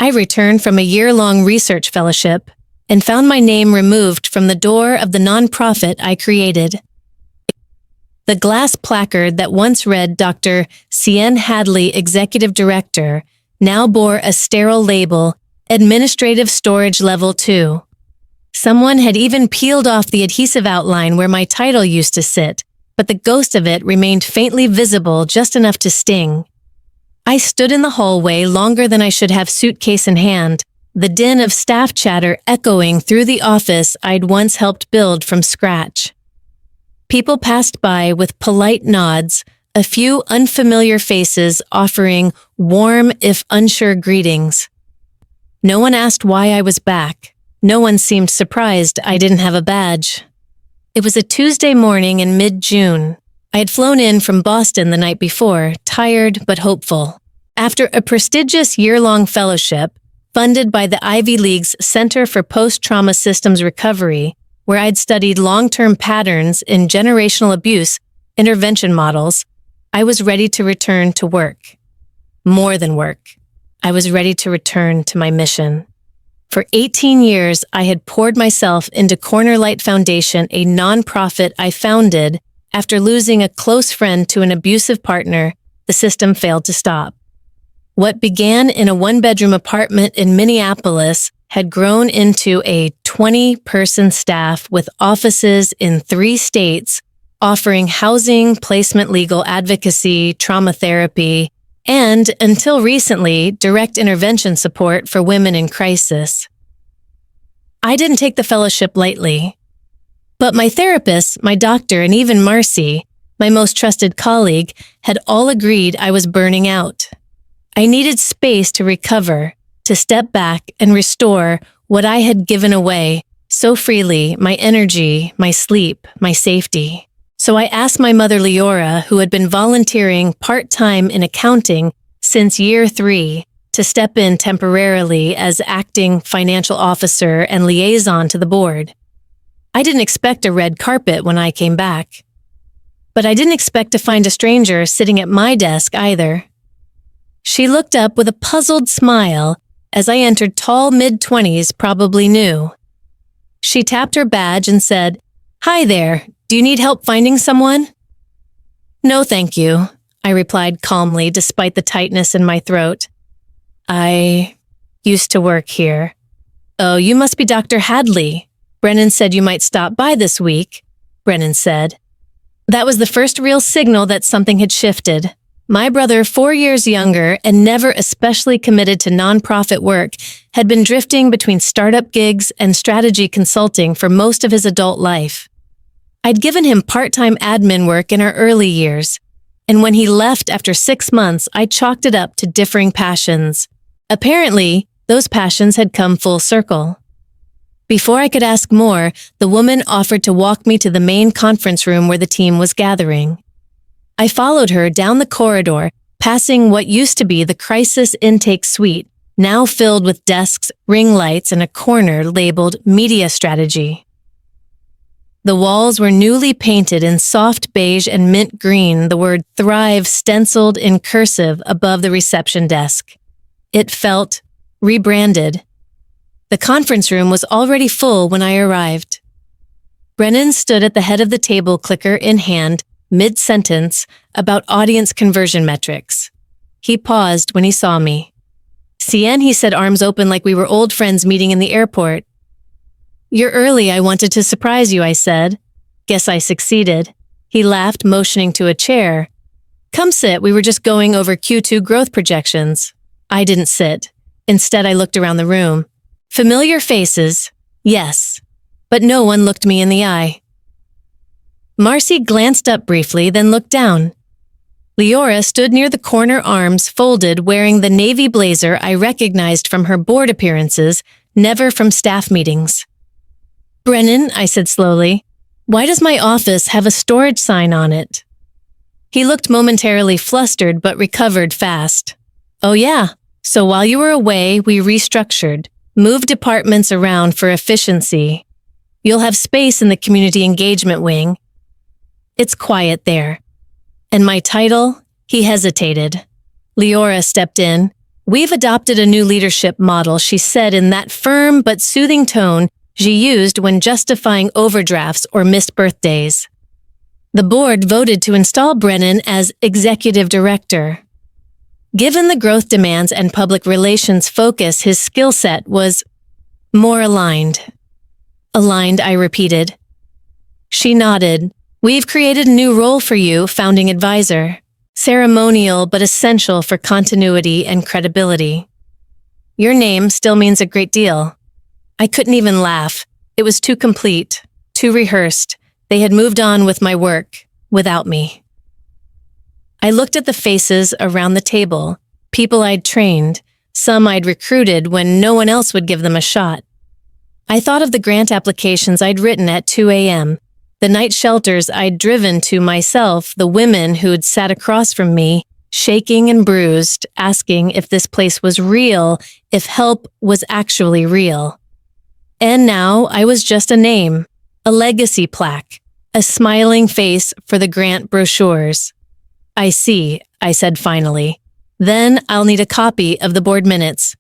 I returned from a year-long research fellowship and found my name removed from the door of the nonprofit I created. The glass placard that once read Dr. Cian Hadley, Executive Director, now bore a sterile label, Administrative Storage Level 2. Someone had even peeled off the adhesive outline where my title used to sit, but the ghost of it remained faintly visible, just enough to sting. I stood in the hallway longer than I should have, suitcase in hand, the din of staff chatter echoing through the office I'd once helped build from scratch. People passed by with polite nods, a few unfamiliar faces offering warm if unsure greetings. No one asked why I was back. No one seemed surprised I didn't have a badge. It was a Tuesday morning in mid-June. I had flown in from Boston the night before, tired but hopeful. After a prestigious year-long fellowship, funded by the Ivy League's Center for Post-Trauma Systems Recovery, where I'd studied long-term patterns in generational abuse intervention models, I was ready to return to work. More than work. I was ready to return to my mission. For 18 years, I had poured myself into Cornerlight Foundation, a nonprofit I founded after losing a close friend to an abusive partner the system failed to stop. What began in a one-bedroom apartment in Minneapolis had grown into a 20-person staff with offices in 3 states, offering housing, placement, legal advocacy, trauma therapy, and, until recently, direct intervention support for women in crisis. I didn't take the fellowship lightly. But my therapist, my doctor, and even Marcy, my most trusted colleague, had all agreed I was burning out. I needed space to recover, to step back and restore what I had given away so freely, my energy, my sleep, my safety. So I asked my mother Leora, who had been volunteering part-time in accounting since year 3, to step in temporarily as acting financial officer and liaison to the board. I didn't expect a red carpet when I came back. But I didn't expect to find a stranger sitting at my desk either. She looked up with a puzzled smile as I entered, tall mid-20s, probably new. She tapped her badge and said, "Hi there, do you need help finding someone?" "No, thank you," I replied calmly despite the tightness in my throat. "I used to work here." "Oh, you must be Dr. Hadley. Brennan said you might stop by this week," Brennan said. That was the first real signal that something had shifted. My brother, 4 years younger and never especially committed to nonprofit work, had been drifting between startup gigs and strategy consulting for most of his adult life. I'd given him part-time admin work in our early years, and when he left after 6 months, I chalked it up to differing passions. Apparently, those passions had come full circle. Before I could ask more, the woman offered to walk me to the main conference room where the team was gathering. I followed her down the corridor, passing what used to be the crisis intake suite, now filled with desks, ring lights, and a corner labeled Media Strategy. The walls were newly painted in soft beige and mint green, the word Thrive stenciled in cursive above the reception desk. It felt rebranded. The conference room was already full when I arrived. Brennan stood at the head of the table, clicker in hand, mid-sentence, about audience conversion metrics. He paused when he saw me. "Cian," he said, arms open like we were old friends meeting in the airport. "You're early. I wanted to surprise you," I said. "Guess I succeeded." He laughed, motioning to a chair. "Come sit. We were just going over Q2 growth projections." I didn't sit. Instead, I looked around the room. Familiar faces, yes, but no one looked me in the eye. Marcy glanced up briefly, then looked down. Leora stood near the corner, arms folded, wearing the navy blazer I recognized from her board appearances, never from staff meetings. "Brennan," I said slowly, "why does my office have a storage sign on it?" He looked momentarily flustered but recovered fast. "Oh yeah, so while you were away, we restructured, moved departments around for efficiency. You'll have space in the community engagement wing. It's quiet there. And my title?" He hesitated. Leora stepped in. "We've adopted a new leadership model," she said in that firm but soothing tone she used when justifying overdrafts or missed birthdays. The board voted to install Brennan as executive director. Given the growth demands and public relations focus, his skill set was more aligned. Aligned, I repeated. She nodded. "We've created a new role for you, founding advisor. Ceremonial but essential for continuity and credibility. Your name still means a great deal." I couldn't even laugh. It was too complete, too rehearsed. They had moved on with my work, without me. I looked at the faces around the table, people I'd trained, some I'd recruited when no one else would give them a shot. I thought of the grant applications I'd written at 2 a.m., the night shelters I'd driven to myself, the women who'd sat across from me, shaking and bruised, asking if this place was real, if help was actually real. And now I was just a name, a legacy plaque, a smiling face for the grant brochures. "I see," I said finally. "Then I'll need a copy of the board minutes.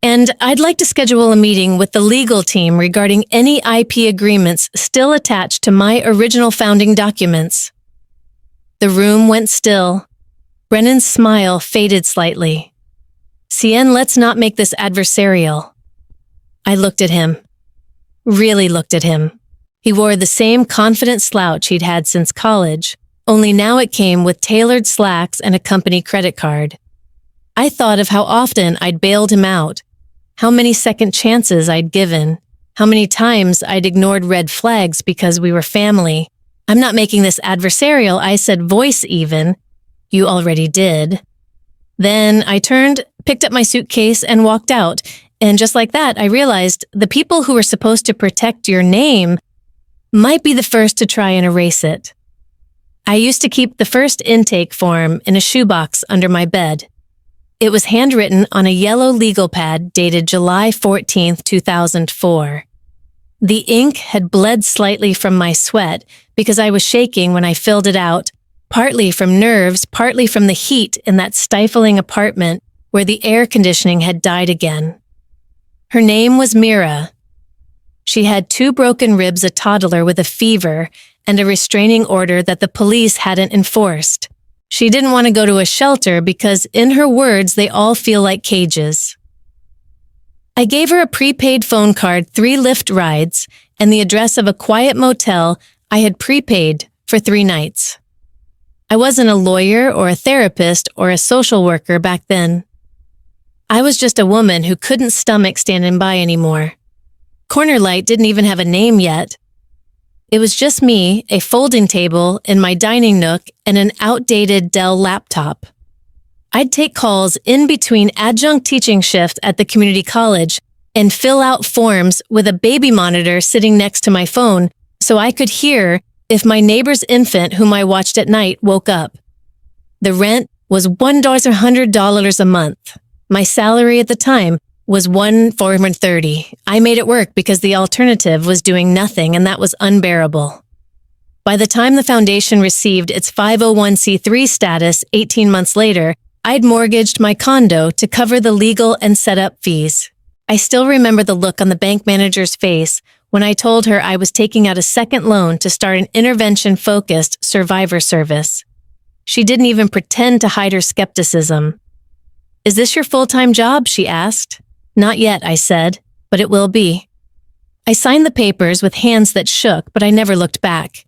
And I'd like to schedule a meeting with the legal team regarding any IP agreements still attached to my original founding documents." The room went still. Brennan's smile faded slightly. "Cien, let's not make this adversarial." I looked at him. Really looked at him. He wore the same confident slouch he'd had since college, only now it came with tailored slacks and a company credit card. I thought of how often I'd bailed him out, how many second chances I'd given, how many times I'd ignored red flags because we were family. "I'm not making this adversarial," I said, voice even. "You already did." Then I turned, picked up my suitcase, and walked out. And just like that, I realized the people who were supposed to protect your name might be the first to try and erase it. I used to keep the first intake form in a shoebox under my bed. It was handwritten on a yellow legal pad dated July 14th, 2004. The ink had bled slightly from my sweat because I was shaking when I filled it out, partly from nerves, partly from the heat in that stifling apartment where the air conditioning had died again. Her name was Mira. She had 2 broken ribs, a toddler with a fever, and a restraining order that the police hadn't enforced. She didn't want to go to a shelter because, in her words, they all feel like cages. I gave her a prepaid phone card, 3 Lyft rides, and the address of a quiet motel I had prepaid for 3 nights. I wasn't a lawyer or a therapist or a social worker back then. I was just a woman who couldn't stomach standing by anymore. Corner Light didn't even have a name yet. It was just me, a folding table in my dining nook, and an outdated Dell laptop. I'd take calls in between adjunct teaching shifts at the community college and fill out forms with a baby monitor sitting next to my phone so I could hear if my neighbor's infant whom I watched at night woke up. The rent was $100 a month. My salary at the time was $1,430. I made it work because the alternative was doing nothing, and that was unbearable. By the time the foundation received its 501c3 status 18 months later, I'd mortgaged my condo to cover the legal and setup fees. I still remember the look on the bank manager's face when I told her I was taking out a second loan to start an intervention-focused survivor service. She didn't even pretend to hide her skepticism. "Is this your full-time job?" she asked. "Not yet," I said, "but it will be." I signed the papers with hands that shook, but I never looked back.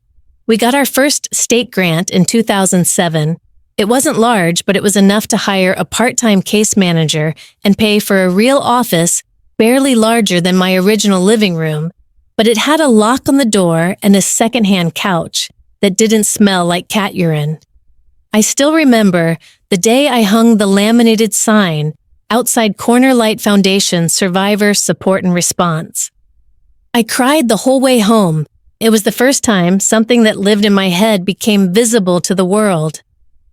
We got our first state grant in 2007. It wasn't large, but it was enough to hire a part-time case manager and pay for a real office barely larger than my original living room, but it had a lock on the door and a second-hand couch that didn't smell like cat urine. I still remember the day I hung the laminated sign outside Corner Light Foundation Survivor Support and Response. I cried the whole way home. It was the first time something that lived in my head became visible to the world.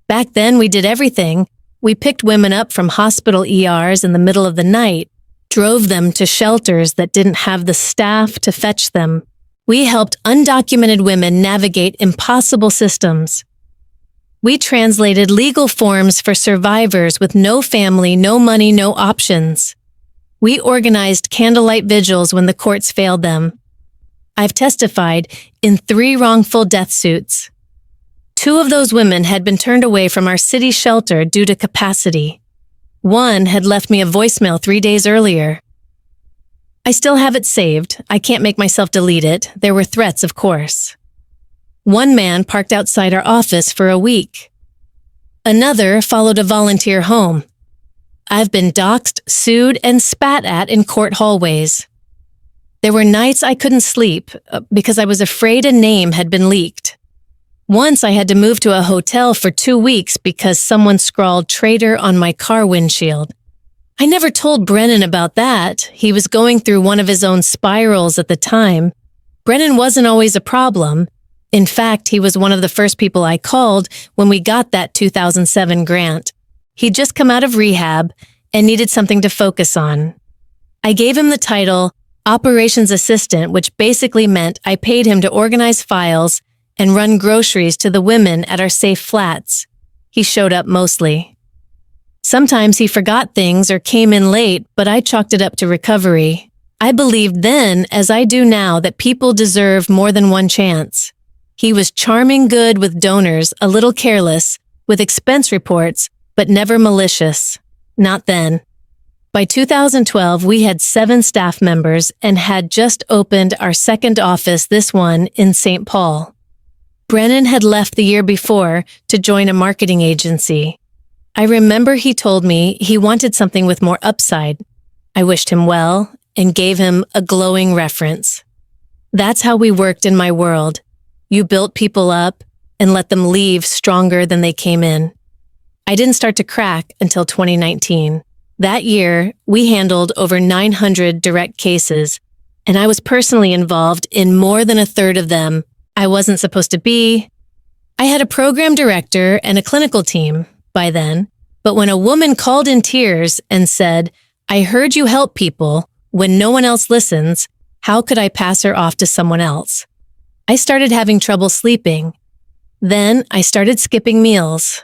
Back then, we did everything. We picked women up from hospital ERs in the middle of the night, drove them to shelters that didn't have the staff to fetch them. We helped undocumented women navigate impossible systems. We translated legal forms for survivors with no family, no money, no options. We organized candlelight vigils when the courts failed them. I've testified in 3 wrongful death suits. 2 of those women had been turned away from our city shelter due to capacity. 1 had left me a voicemail 3 days earlier. I still have it saved. I can't make myself delete it. There were threats, of course. 1 man parked outside our office for a week. Another followed a volunteer home. I've been doxxed, sued, and spat at in court hallways. There were nights I couldn't sleep because I was afraid a name had been leaked. Once I had to move to a hotel for 2 weeks because someone scrawled traitor on my car windshield. I never told Brennan about that. He was going through one of his own spirals at the time. Brennan wasn't always a problem. In fact, he was one of the first people I called when we got that 2007 grant. He'd just come out of rehab and needed something to focus on. I gave him the title Operations Assistant, which basically meant I paid him to organize files and run groceries to the women at our safe flats. He showed up mostly. Sometimes he forgot things or came in late, but I chalked it up to recovery. I believed then, as I do now, that people deserve more than one chance. He was charming good with donors, a little careless, with expense reports, but never malicious. Not then. By 2012, we had 7 staff members and had just opened our 2nd office, this one in St. Paul. Brennan had left the year before to join a marketing agency. I remember he told me he wanted something with more upside. I wished him well and gave him a glowing reference. That's how we worked in my world. You built people up and let them leave stronger than they came in. I didn't start to crack until 2019. That year, we handled over 900 direct cases, and I was personally involved in more than a third of them. I wasn't supposed to be. I had a program director and a clinical team by then, but when a woman called in tears and said, "I heard you help people when no one else listens, how could I pass her off to someone else?" I started having trouble sleeping. Then I started skipping meals.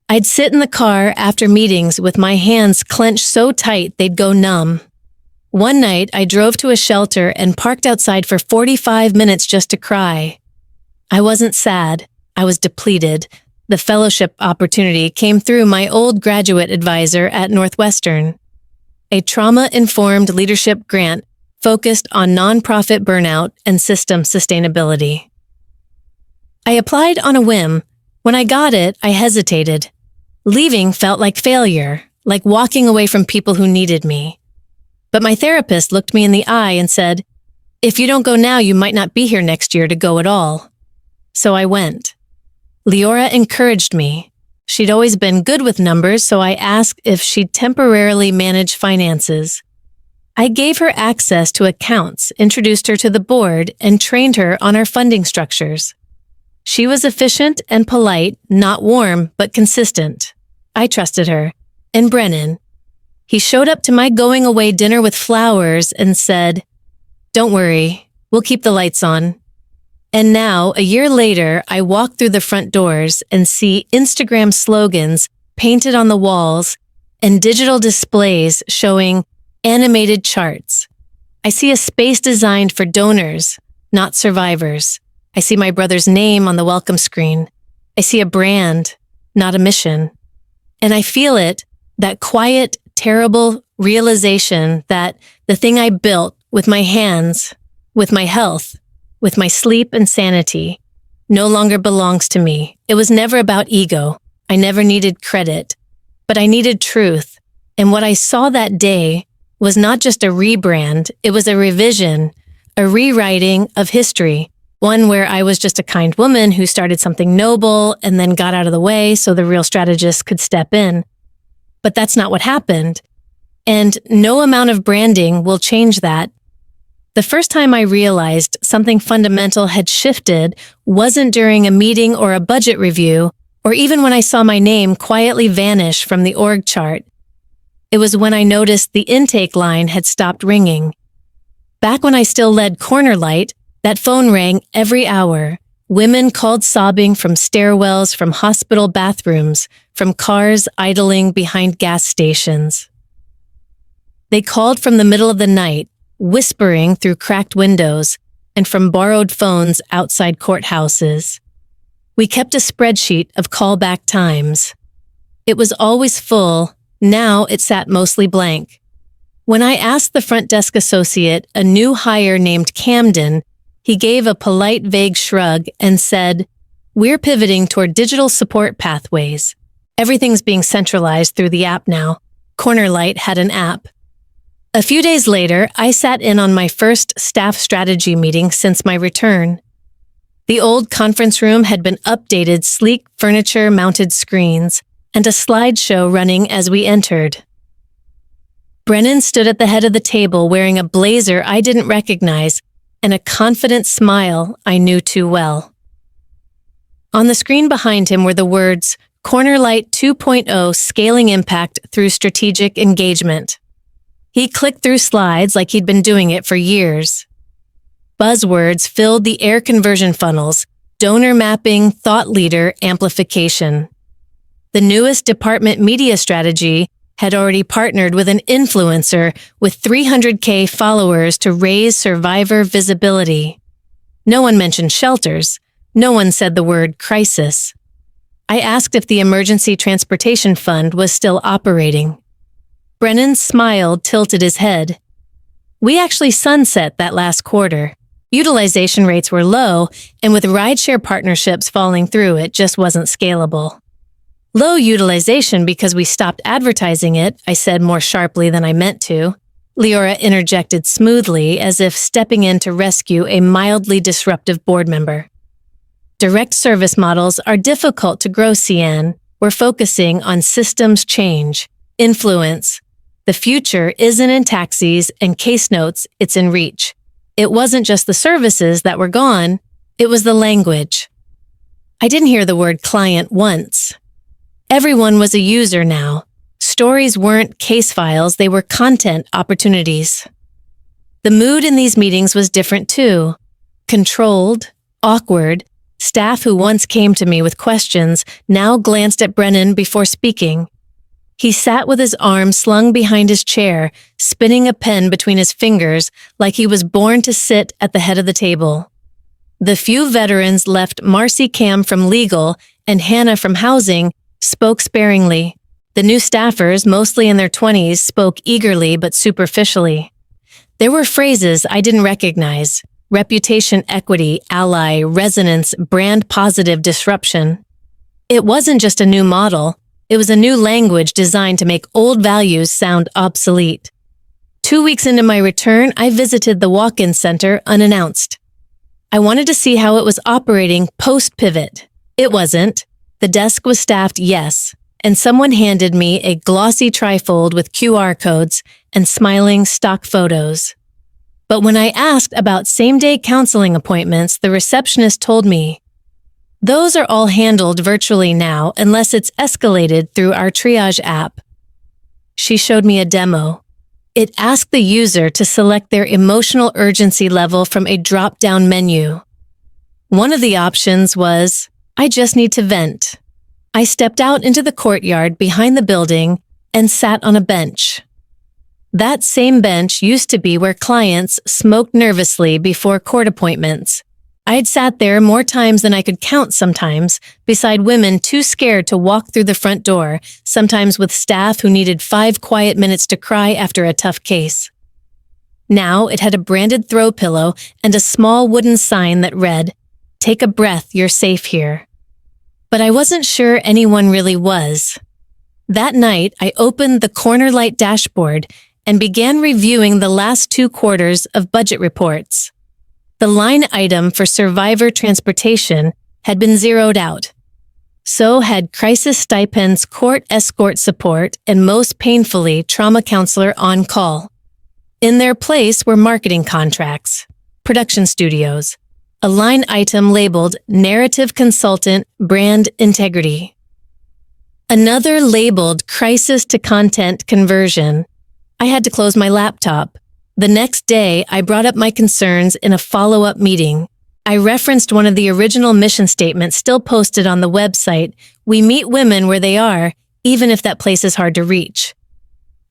I'd sit in the car after meetings with my hands clenched so tight they'd go numb. One night, I drove to a shelter and parked outside for 45 minutes just to cry. I wasn't sad. I was depleted. The fellowship opportunity came through my old graduate advisor at Northwestern, a trauma-informed leadership grant focused on nonprofit burnout and system sustainability. I applied on a whim. When I got it, I hesitated. Leaving felt like failure, like walking away from people who needed me. But my therapist looked me in the eye and said, "If you don't go now, you might not be here next year to go at all." So I went. Leora encouraged me. She'd always been good with numbers, so I asked if she'd temporarily manage finances. I gave her access to accounts, introduced her to the board, and trained her on our funding structures. She was efficient and polite, not warm, but consistent. I trusted her. And Brennan. He showed up to my going away dinner with flowers and said, "Don't worry, we'll keep the lights on." And now, a year later, I walk through the front doors and see Instagram slogans painted on the walls and digital displays showing animated charts. I see a space designed for donors, not survivors. I see my brother's name on the welcome screen. I see a brand, not a mission. And I feel it, that quiet, terrible realization that the thing I built with my hands, with my health, with my sleep and sanity, no longer belongs to me. It was never about ego. I never needed credit, but I needed truth. And what I saw that day was not just a rebrand, it was a revision, a rewriting of history, one where I was just a kind woman who started something noble and then got out of the way so the real strategist could step in. But that's not what happened. And no amount of branding will change that. The first time I realized something fundamental had shifted wasn't during a meeting or a budget review, or even when I saw my name quietly vanish from the org chart. It was when I noticed the intake line had stopped ringing. Back when I still led Corner Light, that phone rang every hour, Women called sobbing from stairwells, from hospital bathrooms, from cars idling behind gas stations. They called from the middle of the night, whispering through cracked windows, and from borrowed phones outside courthouses. We kept a spreadsheet of callback times. It was always full, now it sat mostly blank. When I asked the front desk associate, a new hire named Camden, he gave a polite, vague shrug and said, "We're pivoting toward digital support pathways. Everything's being centralized through the app now." Cornerlight had an app. A few days later, I sat in on my first staff strategy meeting since my return. The old conference room had been updated, sleek furniture-mounted screens, and a slideshow running as we entered. Brennan stood at the head of the table wearing a blazer I didn't recognize and a confident smile I knew too well. On the screen behind him were the words, "Cornerlight 2.0 Scaling Impact Through Strategic Engagement." He clicked through slides like he'd been doing it for years. Buzzwords filled the air conversion funnels: donor mapping, thought leader, amplification. The newest department media strategy had already partnered with an influencer with 300K followers to raise survivor visibility. No one mentioned shelters. No one said the word crisis. I asked if the Emergency Transportation Fund was still operating. Brennan smiled, tilted his head. We actually sunset that last quarter. Utilization rates were low, and with rideshare partnerships falling through, it just wasn't scalable. Low utilization because we stopped advertising it, I said more sharply than I meant to. Leora interjected smoothly, as if stepping in to rescue a mildly disruptive board member. Direct service models are difficult to grow, Cian. We're focusing on systems change, influence. The future isn't in taxis and case notes, it's in reach. It wasn't just the services that were gone, it was the language. I didn't hear the word client once. Everyone was a user now. Stories weren't case files, they were content opportunities. The mood in these meetings was different too. Controlled, awkward. Staff who once came to me with questions now glanced at Brennan before speaking. He sat with his arms slung behind his chair, spinning a pen between his fingers like he was born to sit at the head of the table. The few veterans left, Marcy Cam from legal and Hannah from housing, spoke sparingly. The new staffers, mostly in their 20s, spoke eagerly but superficially. There were phrases I didn't recognize: reputation equity, ally, resonance, brand positive disruption. It wasn't just a new model, it was a new language designed to make old values sound obsolete. 2 weeks into my return, I visited the walk-in center unannounced. I wanted to see how it was operating post-pivot. It wasn't. The desk was staffed, yes, and someone handed me a glossy trifold with QR codes and smiling stock photos. But when I asked about same-day counseling appointments, the receptionist told me, "Those are all handled virtually now unless it's escalated through our triage app." She showed me a demo. It asked the user to select their emotional urgency level from a drop-down menu. One of the options was, "I just need to vent." I stepped out into the courtyard behind the building and sat on a bench. That same bench used to be where clients smoked nervously before court appointments. I'd sat there more times than I could count sometimes, beside women too scared to walk through the front door, sometimes with staff who needed 5 quiet minutes to cry after a tough case. Now it had a branded throw pillow and a small wooden sign that read, "Take a breath, you're safe here." But I wasn't sure anyone really was. That night, I opened the Cornerlight dashboard and began reviewing the last 2 quarters of budget reports. The line item for survivor transportation had been zeroed out. So had crisis stipends, court escort support, and most painfully, trauma counselor on call. In their place were marketing contracts, production studios, a line item labeled Narrative Consultant Brand Integrity. Another labeled Crisis to Content Conversion. I had to close my laptop. The next day, I brought up my concerns in a follow-up meeting. I referenced one of the original mission statements still posted on the website. We meet women where they are, even if that place is hard to reach.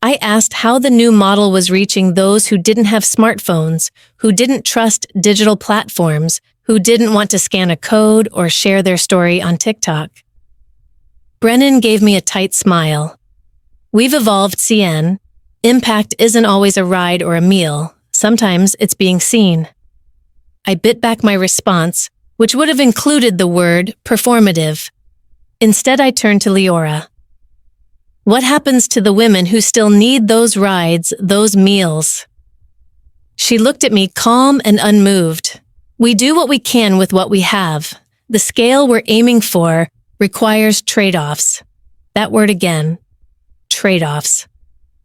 I asked how the new model was reaching those who didn't have smartphones, who didn't trust digital platforms, who didn't want to scan a code or share their story on TikTok. Brennan gave me a tight smile. We've evolved, CN. Impact isn't always a ride or a meal. Sometimes it's being seen. I bit back my response, which would have included the word performative. Instead, I turned to Leora. What happens to the women who still need those rides, those meals? She looked at me calm and unmoved. We do what we can with what we have. The scale we're aiming for requires trade-offs. That word again, trade-offs.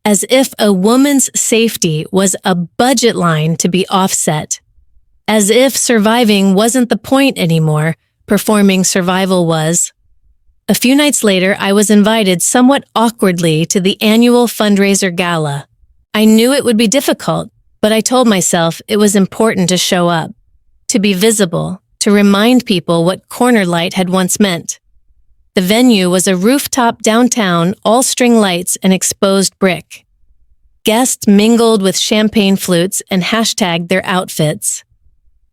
As if a woman's safety was a budget line to be offset. As if surviving wasn't the point anymore, performing survival was. A few nights later, I was invited somewhat awkwardly to the annual fundraiser gala. I knew it would be difficult, but I told myself it was important to show up, to be visible, to remind people what corner light had once meant. The venue was a rooftop downtown, all string lights and exposed brick. Guests mingled with champagne flutes and hashtagged their outfits.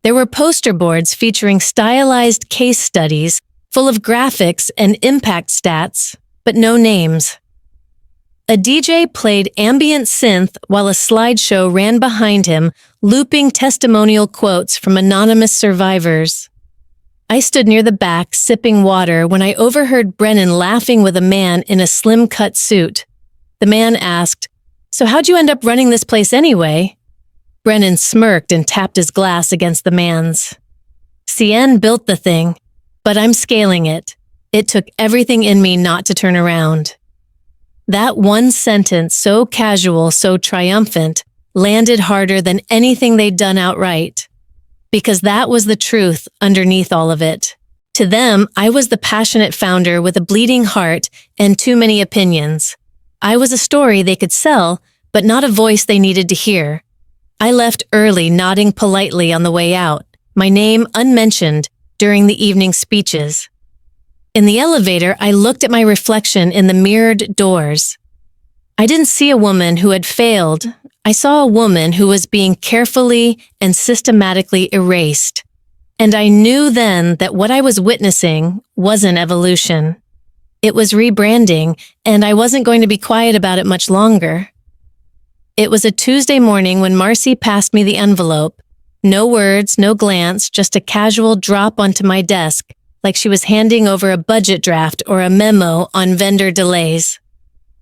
There were poster boards featuring stylized case studies full of graphics and impact stats, but no names. A DJ played ambient synth while a slideshow ran behind him, looping testimonial quotes from anonymous survivors. I stood near the back, sipping water, when I overheard Brennan laughing with a man in a slim-cut suit. The man asked, "So how'd you end up running this place anyway?" Brennan smirked and tapped his glass against the man's. "CN built the thing, but I'm scaling it. It took everything in me not to turn around." That one sentence, so casual, so triumphant, landed harder than anything they'd done outright. Because that was the truth underneath all of it. To them, I was the passionate founder with a bleeding heart and too many opinions. I was a story they could sell, but not a voice they needed to hear. I left early, nodding politely on the way out, my name unmentioned during the evening speeches. In the elevator, I looked at my reflection in the mirrored doors. I didn't see a woman who had failed. I saw a woman who was being carefully and systematically erased. And I knew then that what I was witnessing wasn't evolution. It was rebranding, and I wasn't going to be quiet about it much longer. It was a Tuesday morning when Marcy passed me the envelope. No words, no glance, just a casual drop onto my desk, like she was handing over a budget draft or a memo on vendor delays.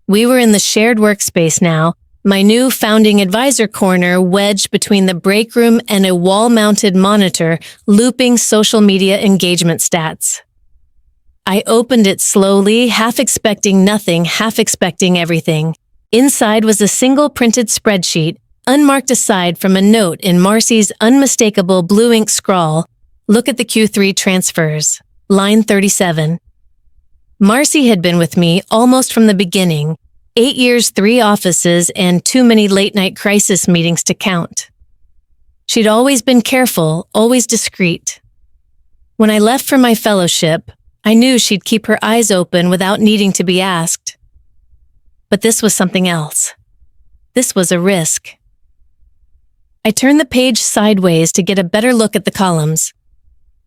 We were in the shared workspace now, my new founding advisor corner wedged between the break room and a wall-mounted monitor looping social media engagement stats. I opened it slowly, half expecting nothing, half expecting everything. Inside was a single printed spreadsheet, unmarked aside from a note in Marcy's unmistakable blue ink scrawl. Look at the Q3 transfers. Line 37. Marcy had been with me almost from the beginning. 8 years, 3 offices, and too many late-night crisis meetings to count. She'd always been careful, always discreet. When I left for my fellowship, I knew she'd keep her eyes open without needing to be asked. But this was something else. This was a risk. I turned the page sideways to get a better look at the columns.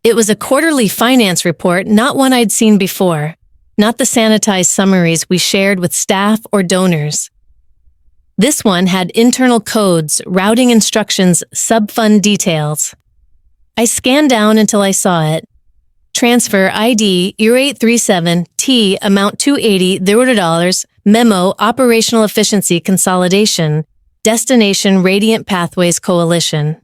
It was a quarterly finance report, not one I'd seen before. Not the sanitized summaries we shared with staff or donors. This one had internal codes, routing instructions, sub-fund details. I scanned down until I saw it. Transfer ID EUR837T amount $280 memo operational efficiency consolidation destination Radiant Pathways Coalition.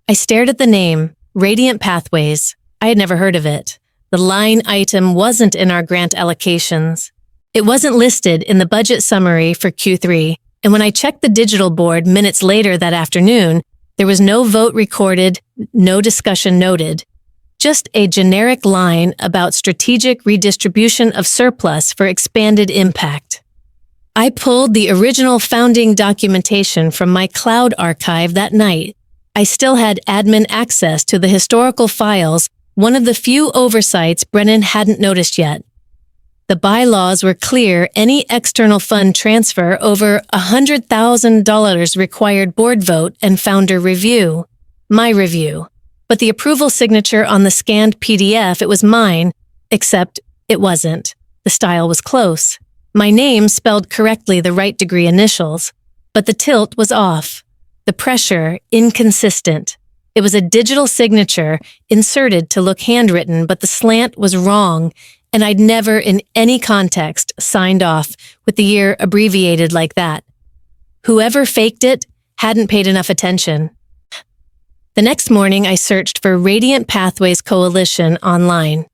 I stared at the name, Radiant Pathways. I had never heard of it. The line item wasn't in our grant allocations. It wasn't listed in the budget summary for Q3, and when I checked the digital board minutes later that afternoon, there was no vote recorded, no discussion noted. Just a generic line about strategic redistribution of surplus for expanded impact. I pulled the original founding documentation from my cloud archive that night. I still had admin access to the historical files, one of the few oversights Brennan hadn't noticed yet. The bylaws were clear. Any external fund transfer over $100,000 required board vote and founder review. My review. But the approval signature on the scanned PDF, it was mine, except it wasn't. The style was close. My name spelled correctly the right degree initials, but the tilt was off. The pressure, inconsistent. It was a digital signature, inserted to look handwritten, but the slant was wrong, and I'd never in any context signed off with the year abbreviated like that. Whoever faked it hadn't paid enough attention. The next morning, I searched for Radiant Pathways Coalition online.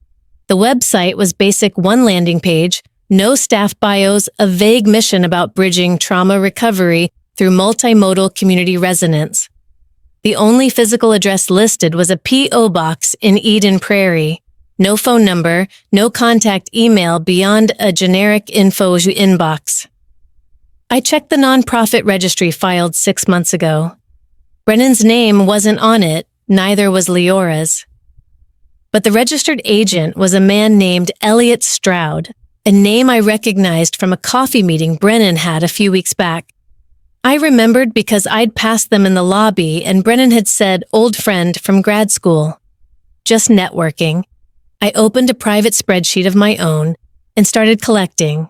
The website was basic, one landing page, no staff bios, a vague mission about bridging trauma recovery through multimodal community resonance. The only physical address listed was a P.O. box in Eden Prairie. No phone number, no contact email beyond a generic info inbox. I checked the nonprofit registry filed 6 months ago. Brennan's name wasn't on it, neither was Leora's. But the registered agent was a man named Elliot Stroud, a name I recognized from a coffee meeting Brennan had a few weeks back. I remembered because I'd passed them in the lobby and Brennan had said, "Old friend from grad school." Just networking. I opened a private spreadsheet of my own and started collecting.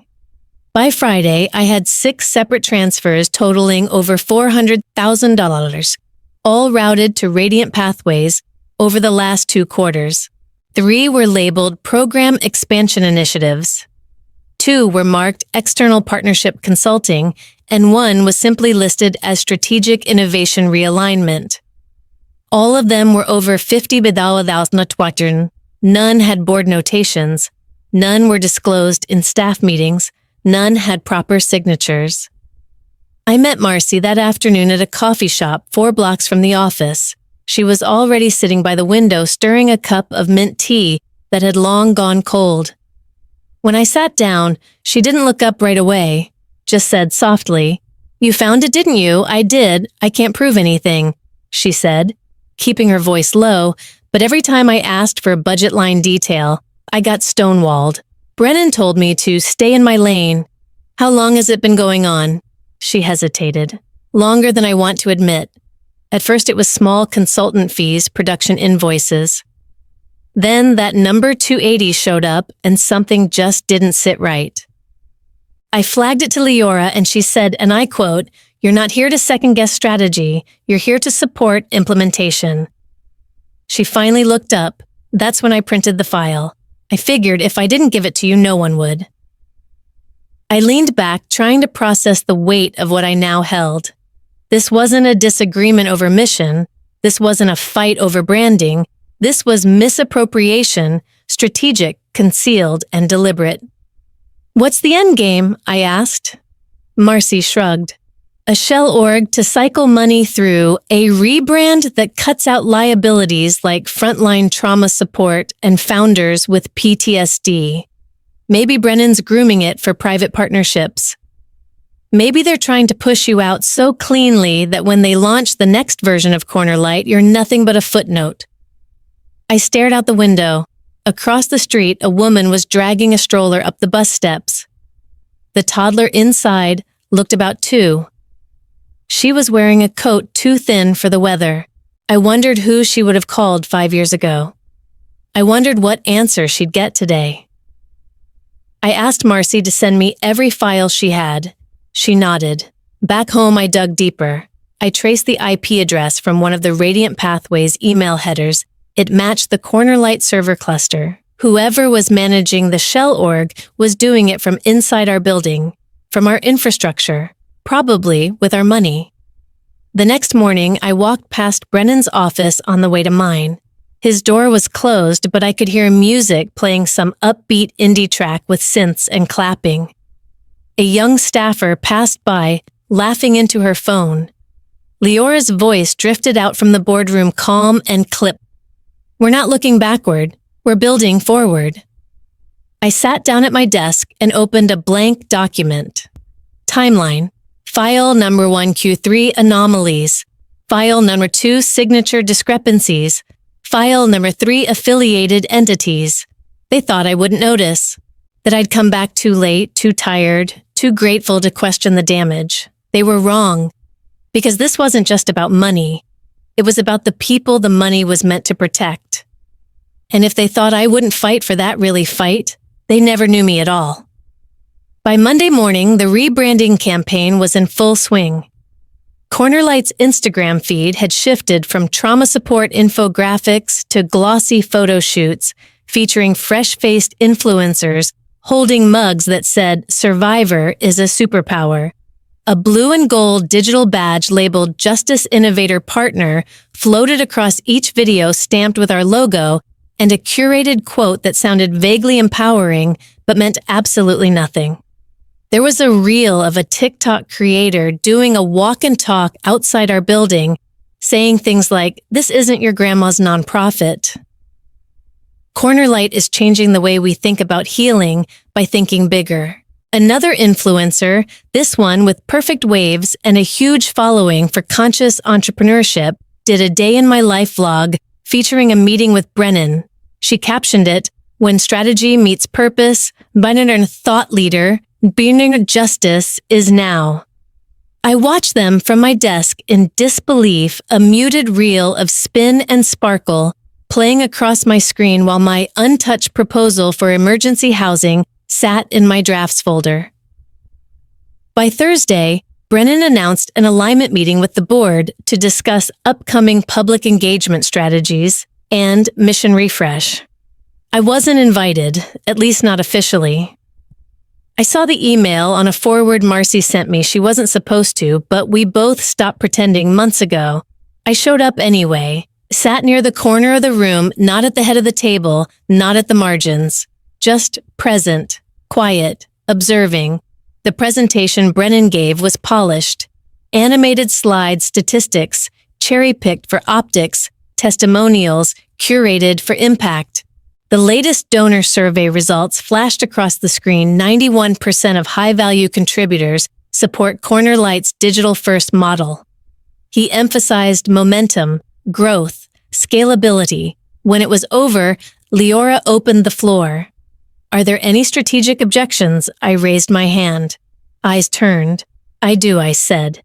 By Friday, I had 6 separate transfers totaling over $400,000, all routed to Radiant Pathways over the last 2 quarters. 3 were labeled Program Expansion Initiatives. 2 were marked External Partnership Consulting, and 1 was simply listed as Strategic Innovation Realignment. All of them were over 50,000. None had board notations. None were disclosed in staff meetings. None had proper signatures. I met Marcy that afternoon at a coffee shop 4 blocks from the office. She was already sitting by the window stirring a cup of mint tea that had long gone cold. When I sat down, she didn't look up right away, just said softly, "You found it, didn't you?" "I did. I can't prove anything," she said, keeping her voice low, but every time I asked for a budget line detail, I got stonewalled. "Brennan told me to stay in my lane." "How long has it been going on?" She hesitated. "Longer than I want to admit. At first it was small consultant fees, production invoices. Then that number 280 showed up and something just didn't sit right. I flagged it to Leora and she said, and I quote, "You're not here to second-guess strategy. You're here to support implementation." She finally looked up. That's when I printed the file. I figured if I didn't give it to you, no one would. I leaned back, trying to process the weight of what I now held. This wasn't a disagreement over mission. This wasn't a fight over branding. This was misappropriation, strategic, concealed, and deliberate. "What's the end game?" I asked. Marcy shrugged. "A shell org to cycle money through, a rebrand that cuts out liabilities like frontline trauma support and founders with PTSD. Maybe Brennan's grooming it for private partnerships. Maybe they're trying to push you out so cleanly that when they launch the next version of Corner Light, you're nothing but a footnote." I stared out the window. Across the street, a woman was dragging a stroller up the bus steps. The toddler inside looked about 2. She was wearing a coat too thin for the weather. I wondered who she would have called 5 years ago. I wondered what answer she'd get today. I asked Marcy to send me every file she had. She nodded. Back home, I dug deeper. I traced the IP address from one of the Radiant Pathways email headers. It matched the Corner Light server cluster. Whoever was managing the shell org was doing it from inside our building, from our infrastructure, probably with our money. The next morning, I walked past Brennan's office on the way to mine. His door was closed, but I could hear music playing some upbeat indie track with synths and clapping. A young staffer passed by, laughing into her phone. Leora's voice drifted out from the boardroom, calm and clipped. "We're not looking backward. We're building forward." I sat down at my desk and opened a blank document. Timeline. File number 1Q3 anomalies. File number 2, signature discrepancies. File number 3, affiliated entities. They thought I wouldn't notice, that I'd come back too late, too tired, too grateful to question the damage. They were wrong, because this wasn't just about money. It was about the people the money was meant to protect. And if they thought I wouldn't fight for that really fight, they never knew me at all. By Monday morning, the rebranding campaign was in full swing. Cornerlight's Instagram feed had shifted from trauma support infographics to glossy photo shoots featuring fresh-faced influencers holding mugs that said, "Survivor is a superpower." A blue and gold digital badge labeled Justice Innovator Partner floated across each video stamped with our logo and a curated quote that sounded vaguely empowering but meant absolutely nothing. There was a reel of a TikTok creator doing a walk and talk outside our building, saying things like, "This isn't your grandma's nonprofit." Cornerlight is changing the way we think about healing by thinking bigger. Another influencer, this one with perfect waves and a huge following for conscious entrepreneurship, did a day in my life vlog featuring a meeting with Brennan. She captioned it, "When strategy meets purpose, Brennan thought leader, being justice is now." I watched them from my desk in disbelief, a muted reel of spin and sparkle playing across my screen while my untouched proposal for emergency housing sat in my drafts folder. By Thursday, Brennan announced an alignment meeting with the board to discuss upcoming public engagement strategies and mission refresh. I wasn't invited, at least not officially. I saw the email on a forward Marcy sent me. She wasn't supposed to, but we both stopped pretending months ago. I showed up anyway, sat near the corner of the room, not at the head of the table, not at the margins, just present, quiet, observing. The presentation Brennan gave was polished. Animated slides, statistics, cherry-picked for optics, testimonials, curated for impact. The latest donor survey results flashed across the screen. 91% of high-value contributors support Cornerlight's digital-first model. He emphasized momentum, growth, scalability. When it was over, Leora opened the floor. "Are there any strategic objections?" I raised my hand. Eyes turned. "I do," I said.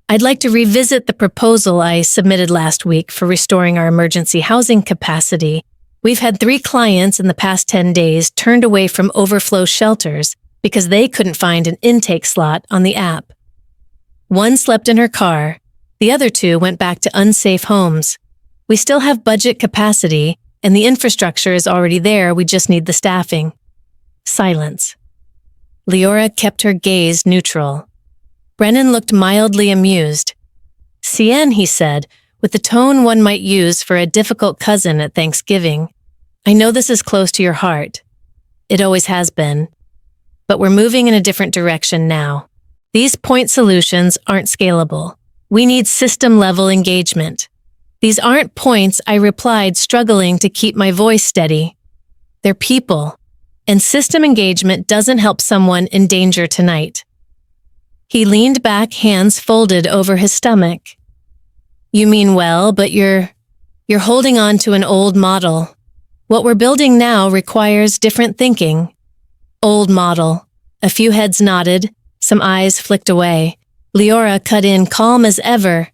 "I'd like to revisit the proposal I submitted last week for restoring our emergency housing capacity. We've had 3 clients in the past 10 days turned away from overflow shelters because they couldn't find an intake slot on the app. One slept in her car. The other 2 went back to unsafe homes. We still have budget capacity, and the infrastructure is already there. We just need the staffing." Silence. Leora kept her gaze neutral. Brennan looked mildly amused. "Cien," he said, with the tone one might use for a difficult cousin at Thanksgiving, "I know this is close to your heart. It always has been. But we're moving in a different direction now. These point solutions aren't scalable. We need system-level engagement." "These aren't points," I replied, struggling to keep my voice steady. "They're people, and system engagement doesn't help someone in danger tonight." He leaned back, hands folded over his stomach. "You mean well, but you're holding on to an old model. What we're building now requires different thinking." "Old model." A few heads nodded, some eyes flicked away. Leora cut in, calm as ever.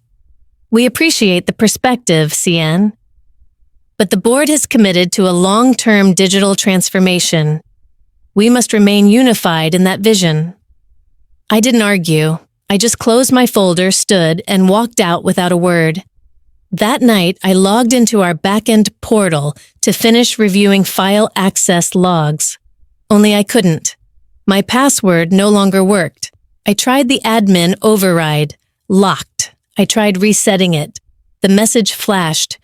"We appreciate the perspective, Cien. But the board has committed to a long-term digital transformation. We must remain unified in that vision." I didn't argue. I just closed my folder, stood, and walked out without a word. That night, I logged into our back-end portal to finish reviewing file access logs. Only I couldn't. My password no longer worked. I tried the admin override. Locked. I tried resetting it. The message flashed.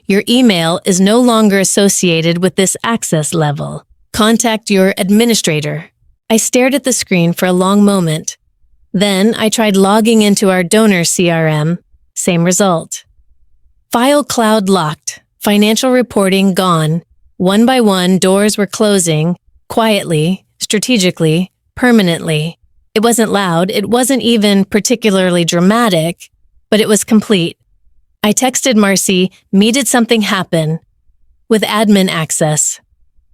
"Your email is no longer associated with this access level. Contact your administrator." I stared at the screen for a long moment. Then I tried logging into our donor CRM. Same result. File cloud locked. Financial reporting gone. One by one, doors were closing. Quietly, strategically, permanently. It wasn't loud. It wasn't even particularly dramatic. But it was complete. I texted Marcy, "Me, did something happen?" with admin access.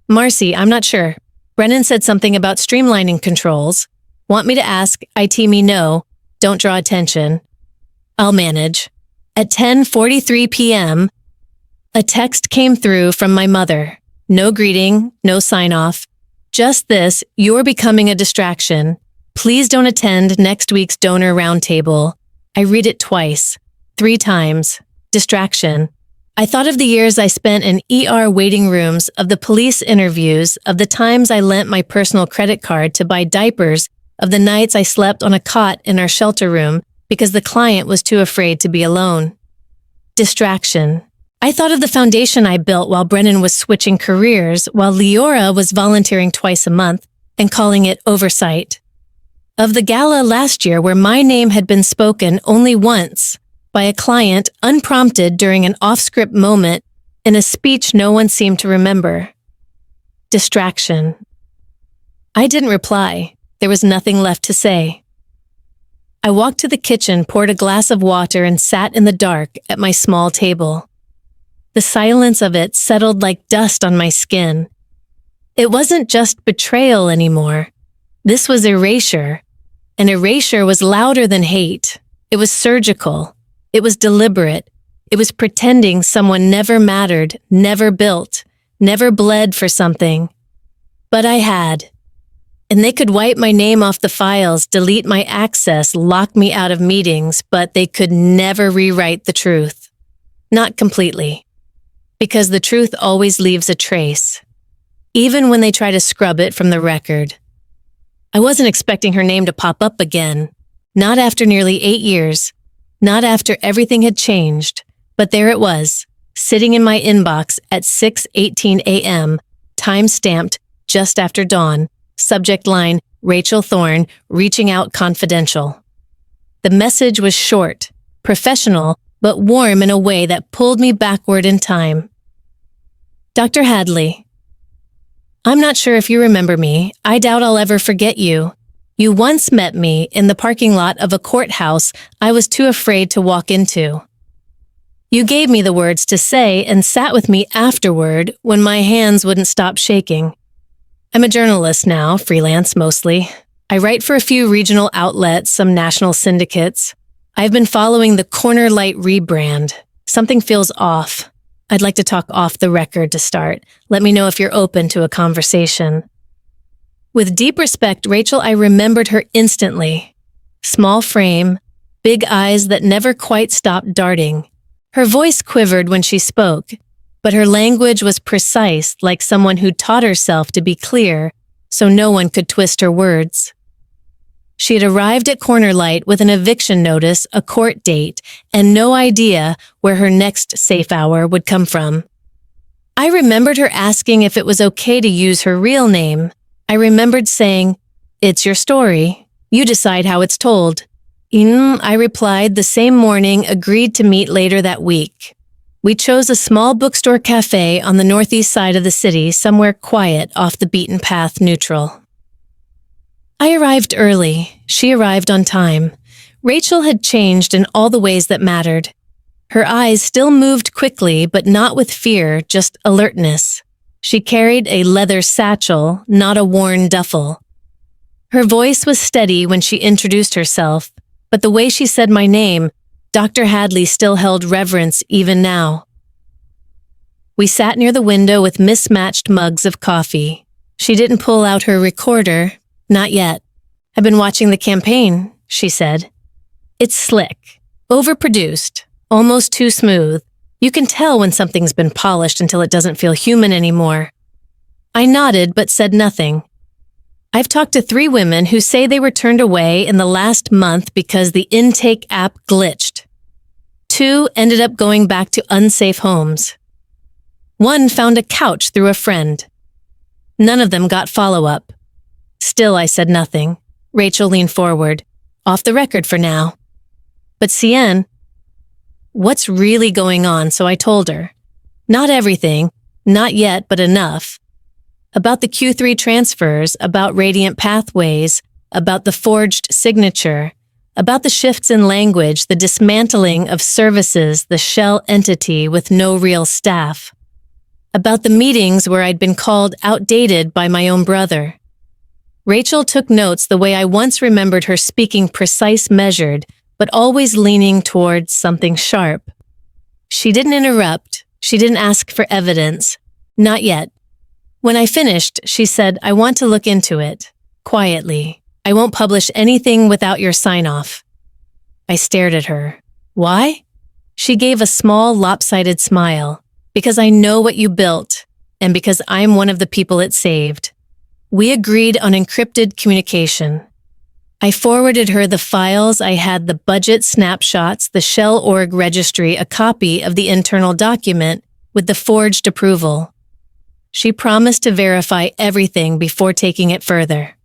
"Marcy, I'm not sure. Brennan said something about streamlining controls. Want me to ask? IT me no. Don't draw attention. I'll manage." At 10:43 p.m., a text came through from my mother. No greeting, no sign-off. Just this: "You're becoming a distraction. Please don't attend next week's donor roundtable." I read it twice, 3 times. Distraction. I thought of the years I spent in ER waiting rooms, of the police interviews, of the times I lent my personal credit card to buy diapers, of the nights I slept on a cot in our shelter room because the client was too afraid to be alone. Distraction. I thought of the foundation I built while Brennan was switching careers, while Leora was volunteering twice a month and calling it oversight. Of the gala last year where my name had been spoken only once, by a client unprompted during an off-script moment in a speech no one seemed to remember. Distraction. I didn't reply. There was nothing left to say. I walked to the kitchen, poured a glass of water, and sat in the dark at my small table. The silence of it settled like dust on my skin. It wasn't just betrayal anymore. This was erasure. And erasure was louder than hate. It was surgical. It was deliberate. It was pretending someone never mattered, never built, never bled for something. But I had. And they could wipe my name off the files, delete my access, lock me out of meetings, but they could never rewrite the truth. Not completely. Because the truth always leaves a trace, even when they try to scrub it from the record. I wasn't expecting her name to pop up again. Not after nearly 8 years. Not after everything had changed. But there it was, sitting in my inbox at 6:18 a.m., time-stamped just after dawn. Subject line, Rachel Thorne, reaching out confidential. The message was short, professional, but warm in a way that pulled me backward in time. Dr. Hadley, I'm not sure if you remember me. I doubt I'll ever forget you. You once met me in the parking lot of a courthouse I was too afraid to walk into. You gave me the words to say and sat with me afterward when my hands wouldn't stop shaking. I'm a journalist now, freelance mostly. I write for a few regional outlets, some national syndicates. I've been following the Corner Light rebrand. Something feels off. I'd like to talk off the record to start. Let me know if you're open to a conversation. With deep respect, Rachel, I remembered her instantly. Small frame, big eyes that never quite stopped darting. Her voice quivered when she spoke, but her language was precise, like someone who taught herself to be clear, so no one could twist her words. She had arrived at Corner Light with an eviction notice, a court date, and no idea where her next safe hour would come from. I remembered her asking if it was okay to use her real name. I remembered saying, "It's your story. You decide how it's told." I replied the same morning, agreed to meet later that week. We chose a small bookstore cafe on the northeast side of the city, somewhere quiet, off the beaten path, neutral. I arrived early. She arrived on time. Rachel had changed in all the ways that mattered. Her eyes still moved quickly, but not with fear, just alertness. She carried a leather satchel, not a worn duffel. Her voice was steady when she introduced herself, but the way she said my name, Dr. Hadley, still held reverence even now. We sat near the window with mismatched mugs of coffee. She didn't pull out her recorder. Not yet. I've been watching the campaign, she said. It's slick, overproduced, almost too smooth. You can tell when something's been polished until it doesn't feel human anymore. I nodded but said nothing. I've talked to 3 women who say they were turned away in the last month because the intake app glitched. 2 ended up going back to unsafe homes. 1 found a couch through a friend. None of them got follow-up. Still, I said nothing. Rachel leaned forward. Off the record for now. But Cian, what's really going on? So I told her. Not everything, not yet, but enough. About the Q3 transfers, about Radiant Pathways, about the forged signature, about the shifts in language, the dismantling of services, the shell entity with no real staff, about the meetings where I'd been called outdated by my own brother. Rachel took notes the way I once remembered her speaking precise, measured, but always leaning towards something sharp. She didn't interrupt. She didn't ask for evidence. Not yet. When I finished, she said, "I want to look into it. Quietly. I won't publish anything without your sign-off." I stared at her. "Why?" She gave a small, lopsided smile. "Because I know what you built, and because I'm one of the people it saved." We agreed on encrypted communication. I forwarded her the files. I had the budget snapshots, the Shell org registry, a copy of the internal document with the forged approval. She promised to verify everything before taking it further.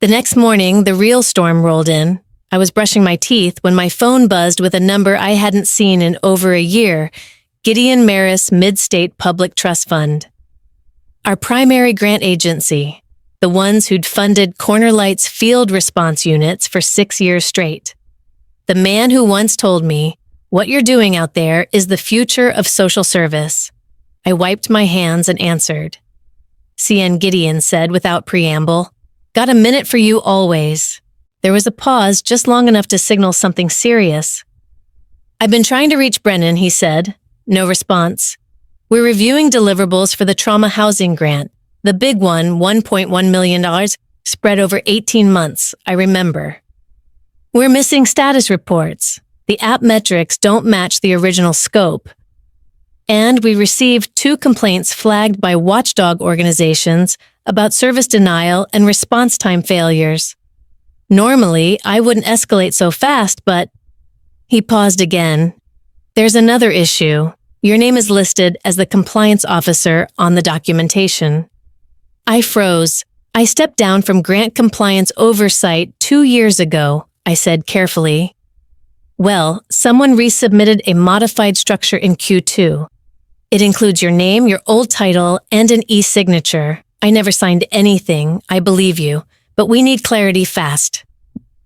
The next morning, the real storm rolled in. I was brushing my teeth when my phone buzzed with a number I hadn't seen in over a year, Gideon Maris Mid-State Public Trust Fund. Our primary grant agency, the ones who'd funded Corner Light's field response units for 6 years straight. The man who once told me, "What you're doing out there is the future of social service." I wiped my hands and answered. CN Gideon said without preamble, "Got a minute for you always." There was a pause just long enough to signal something serious. "I've been trying to reach Brennan," he said. No response. "We're reviewing deliverables for the trauma housing grant. The big one, $1.1 million, spread over 18 months, I remember. We're missing status reports. The app metrics don't match the original scope. And we received 2 complaints flagged by watchdog organizations about service denial and response time failures. Normally, I wouldn't escalate so fast, but..." He paused again. "There's another issue. Your name is listed as the compliance officer on the documentation." I froze. "I stepped down from grant compliance oversight 2 years ago," I said carefully. "Well, someone resubmitted a modified structure in Q2. It includes your name, your old title, and an e-signature. I never signed anything, I believe you, but we need clarity fast.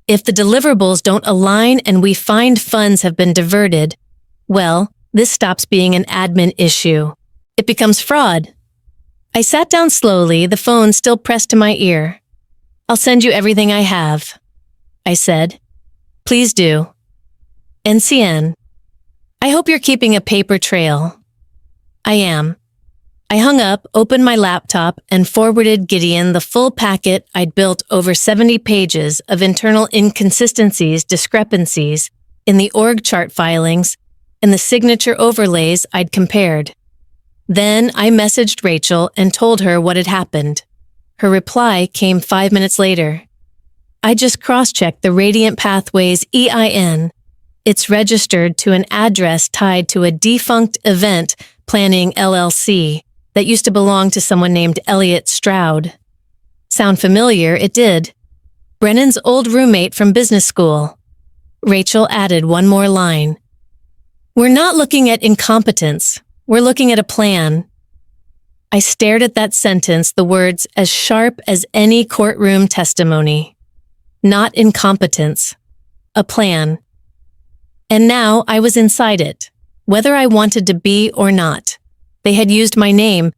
If the deliverables don't align and we find funds have been diverted, well, this stops being an admin issue. It becomes fraud." I sat down slowly, the phone still pressed to my ear. "I'll send you everything I have," I said. "Please do. NCN. I hope you're keeping a paper trail." "I am." I hung up, opened my laptop, and forwarded Gideon the full packet I'd built over 70 pages of internal inconsistencies, discrepancies in the org chart filings and the signature overlays I'd compared. Then I messaged Rachel and told her what had happened. Her reply came 5 minutes later. "I just cross-checked the Radiant Pathways EIN. It's registered to an address tied to a defunct event planning LLC that used to belong to someone named Elliot Stroud." Sound familiar? It did. Brennan's old roommate from business school. Rachel added one more line. "We're not looking at incompetence. We're looking at a plan." I stared at that sentence, the words as sharp as any courtroom testimony. Not incompetence. A plan. And now I was inside it, whether I wanted to be or not. They had used my name,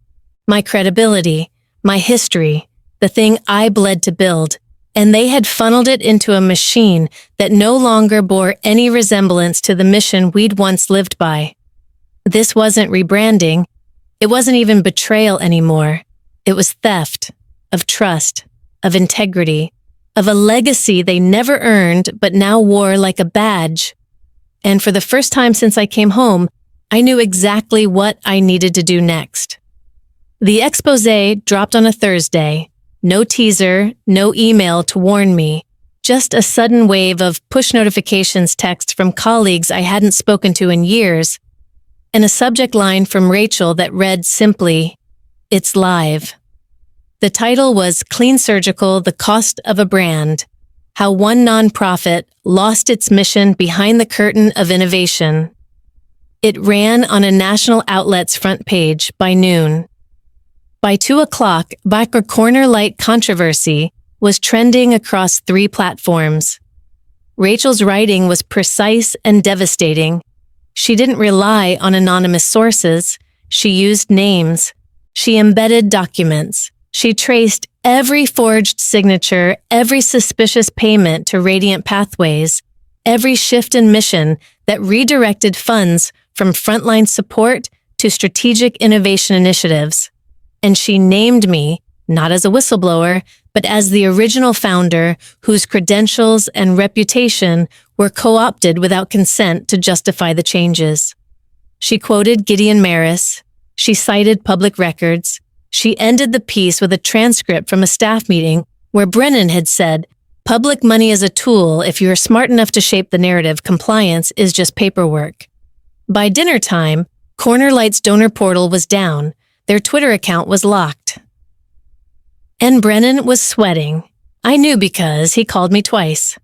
my credibility, my history, the thing I bled to build, and they had funneled it into a machine that no longer bore any resemblance to the mission we'd once lived by. This wasn't rebranding. It wasn't even betrayal anymore. It was theft of trust, of integrity, of a legacy they never earned but now wore like a badge. And for the first time since I came home, I knew exactly what I needed to do next. The exposé dropped on a Thursday. No teaser, no email to warn me. Just a sudden wave of push notifications text from colleagues I hadn't spoken to in years, and a subject line from Rachel that read simply, "It's live." The title was Clean Surgical, The Cost of a Brand, How One Nonprofit Lost Its Mission Behind the Curtain of Innovation. It ran on a national outlet's front page by noon. By 2 o'clock, Backer Corner Light controversy was trending across 3 platforms. Rachel's writing was precise and devastating. She didn't rely on anonymous sources. She used names. She embedded documents. She traced every forged signature, every suspicious payment to Radiant Pathways, every shift in mission that redirected funds from frontline support to strategic innovation initiatives. And she named me, not as a whistleblower, but as the original founder whose credentials and reputation were co-opted without consent to justify the changes. She quoted Gideon Maris. She cited public records. She ended the piece with a transcript from a staff meeting where Brennan had said, "Public money is a tool. If you're smart enough to shape the narrative, compliance is just paperwork." By dinner time, Cornerlight's donor portal was down. Their Twitter account was locked. And Brennan was sweating. I knew because he called me twice.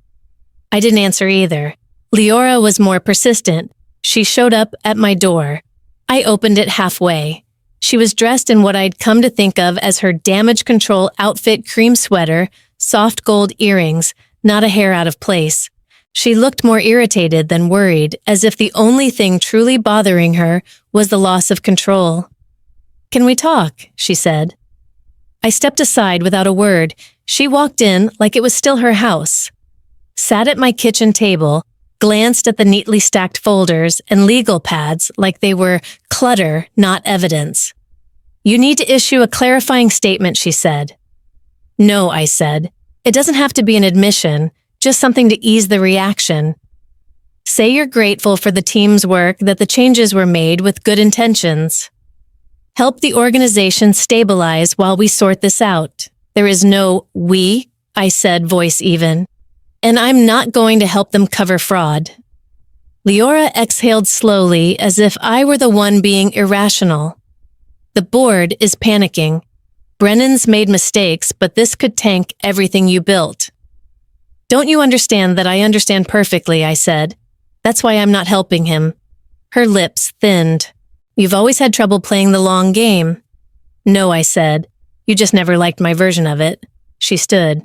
I didn't answer either. Leora was more persistent. She showed up at my door. I opened it halfway. She was dressed in what I'd come to think of as her damage control outfit, cream sweater, soft gold earrings, not a hair out of place. She looked more irritated than worried, as if the only thing truly bothering her was the loss of control. "Can we talk?" she said. I stepped aside without a word. She walked in like it was still her house, sat at my kitchen table, glanced at the neatly stacked folders and legal pads like they were clutter, not evidence. "You need to issue a clarifying statement," she said. "No," I said. "It doesn't have to be an admission, just something to ease the reaction. Say you're grateful for the team's work, that the changes were made with good intentions. Help the organization stabilize while we sort this out. There is no we," I said, voice even. "And I'm not going to help them cover fraud." Leora exhaled slowly as if I were the one being irrational. "The board is panicking. Brennan's made mistakes, but this could tank everything you built." "Don't you understand that I understand perfectly," I said. "That's why I'm not helping him." Her lips thinned. "You've always had trouble playing the long game." "No," I said. "You just never liked my version of it." She stood.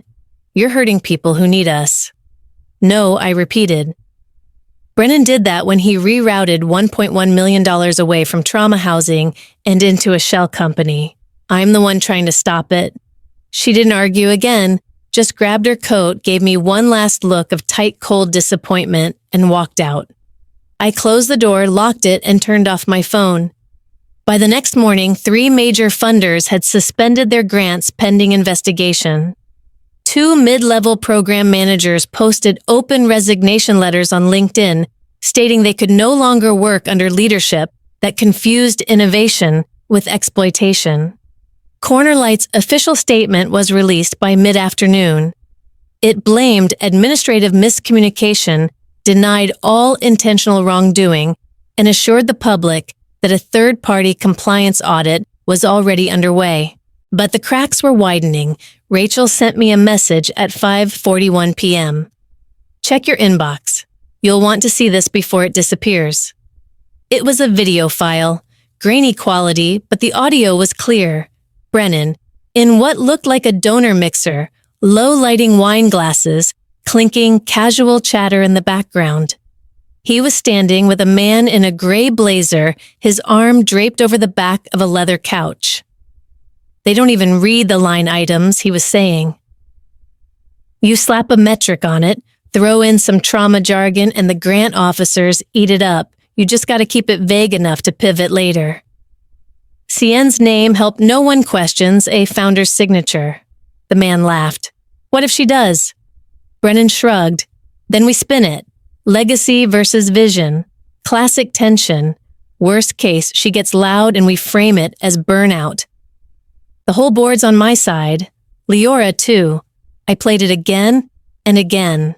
"You're hurting people who need us." "No," I repeated. Brennan did that when he rerouted $1.1 million away from trauma housing and into a shell company. I'm the one trying to stop it. She didn't argue again, just grabbed her coat, gave me one last look of tight, cold disappointment, and walked out. I closed the door, locked it, and turned off my phone. By the next morning, 3 major funders had suspended their grants pending investigation. 2 mid-level program managers posted open resignation letters on LinkedIn stating they could no longer work under leadership that confused innovation with exploitation. Cornerlight's official statement was released by mid-afternoon. It blamed administrative miscommunication, denied all intentional wrongdoing, and assured the public that a third-party compliance audit was already underway. But the cracks were widening. Rachel sent me a message at 5:41 p.m. "Check your inbox. You'll want to see this before it disappears." It was a video file, grainy quality, but the audio was clear. Brennan, in what looked like a donor mixer, low-lighting wine glasses, clinking, casual chatter in the background. He was standing with a man in a gray blazer, his arm draped over the back of a leather couch. "They don't even read the line items," he was saying. "You slap a metric on it, throw in some trauma jargon, and the grant officers eat it up. You just got to keep it vague enough to pivot later." Cien's name helped no one questions a founder's signature. The man laughed. "What if she does?" Brennan shrugged. "Then we spin it. Legacy versus vision. Classic tension. Worst case, she gets loud and we frame it as burnout. The whole board's on my side. Leora, too. I played it again and again."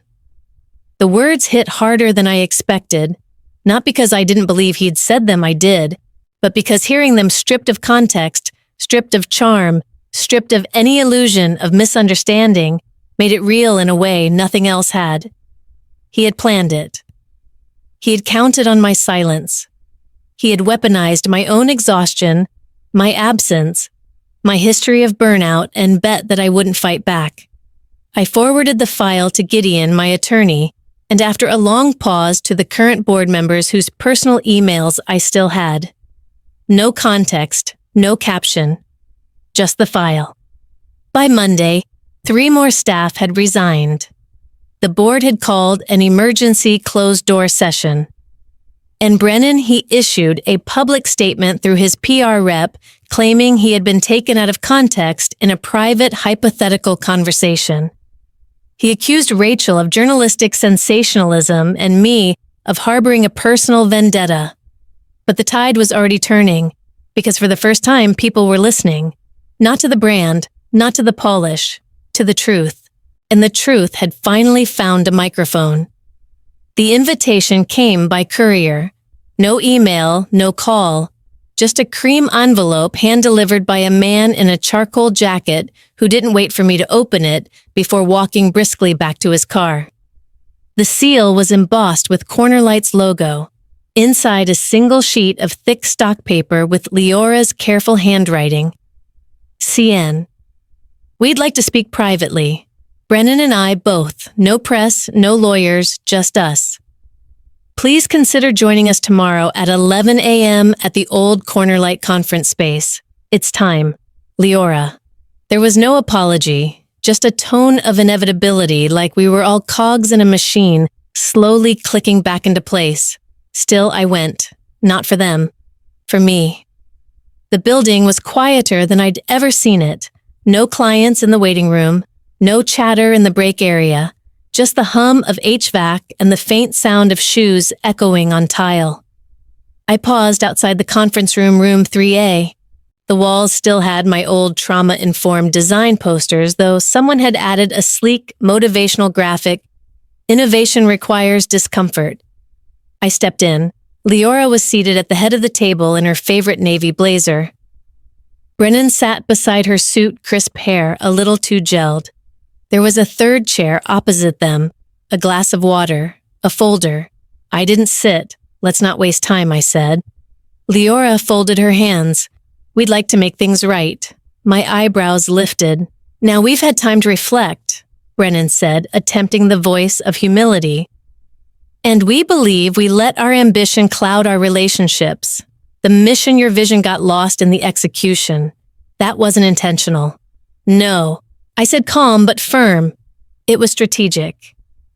The words hit harder than I expected, not because I didn't believe he'd said them, I did, but because hearing them stripped of context, stripped of charm, stripped of any illusion of misunderstanding, made it real in a way nothing else had. He had planned it. He had counted on my silence. He had weaponized my own exhaustion, my absence, my history of burnout, and bet that I wouldn't fight back. I forwarded the file to Gideon, my attorney, and after a long pause to the current board members whose personal emails I still had. No context, no caption, just the file. By Monday, 3 more staff had resigned. The board had called an emergency closed-door session. And Brennan, he issued a public statement through his PR rep claiming he had been taken out of context in a private hypothetical conversation. He accused Rachel of journalistic sensationalism and me of harboring a personal vendetta. But the tide was already turning, because for the first time people were listening, not to the brand, not to the polish, to the truth. And the truth had finally found a microphone. The invitation came by courier. No email, no call, just a cream envelope hand-delivered by a man in a charcoal jacket who didn't wait for me to open it before walking briskly back to his car. The seal was embossed with Cornerlight's logo, inside a single sheet of thick stock paper with Leora's careful handwriting. CN. We'd like to speak privately. Brennan and I both. No press, no lawyers, just us. Please consider joining us tomorrow at 11 a.m. at the old Cornerlight conference space. It's time. Leora. There was no apology, just a tone of inevitability, like we were all cogs in a machine, slowly clicking back into place. Still, I went. Not for them. For me. The building was quieter than I'd ever seen it. No clients in the waiting room. No chatter in the break area, just the hum of HVAC and the faint sound of shoes echoing on tile. I paused outside the conference room, room 3A. The walls still had my old trauma-informed design posters, though someone had added a sleek, motivational graphic, "Innovation requires discomfort." I stepped in. Leora was seated at the head of the table in her favorite navy blazer. Brennan sat beside her suit, crisp hair, a little too gelled. There was a third chair opposite them, a glass of water, a folder. I didn't sit. Let's not waste time, I said. Leora folded her hands. We'd like to make things right. My eyebrows lifted. Now we've had time to reflect, Brennan said, attempting the voice of humility. And we believe we let our ambition cloud our relationships. The mission, your vision got lost in the execution. That wasn't intentional. No. I said calm but firm. It was strategic.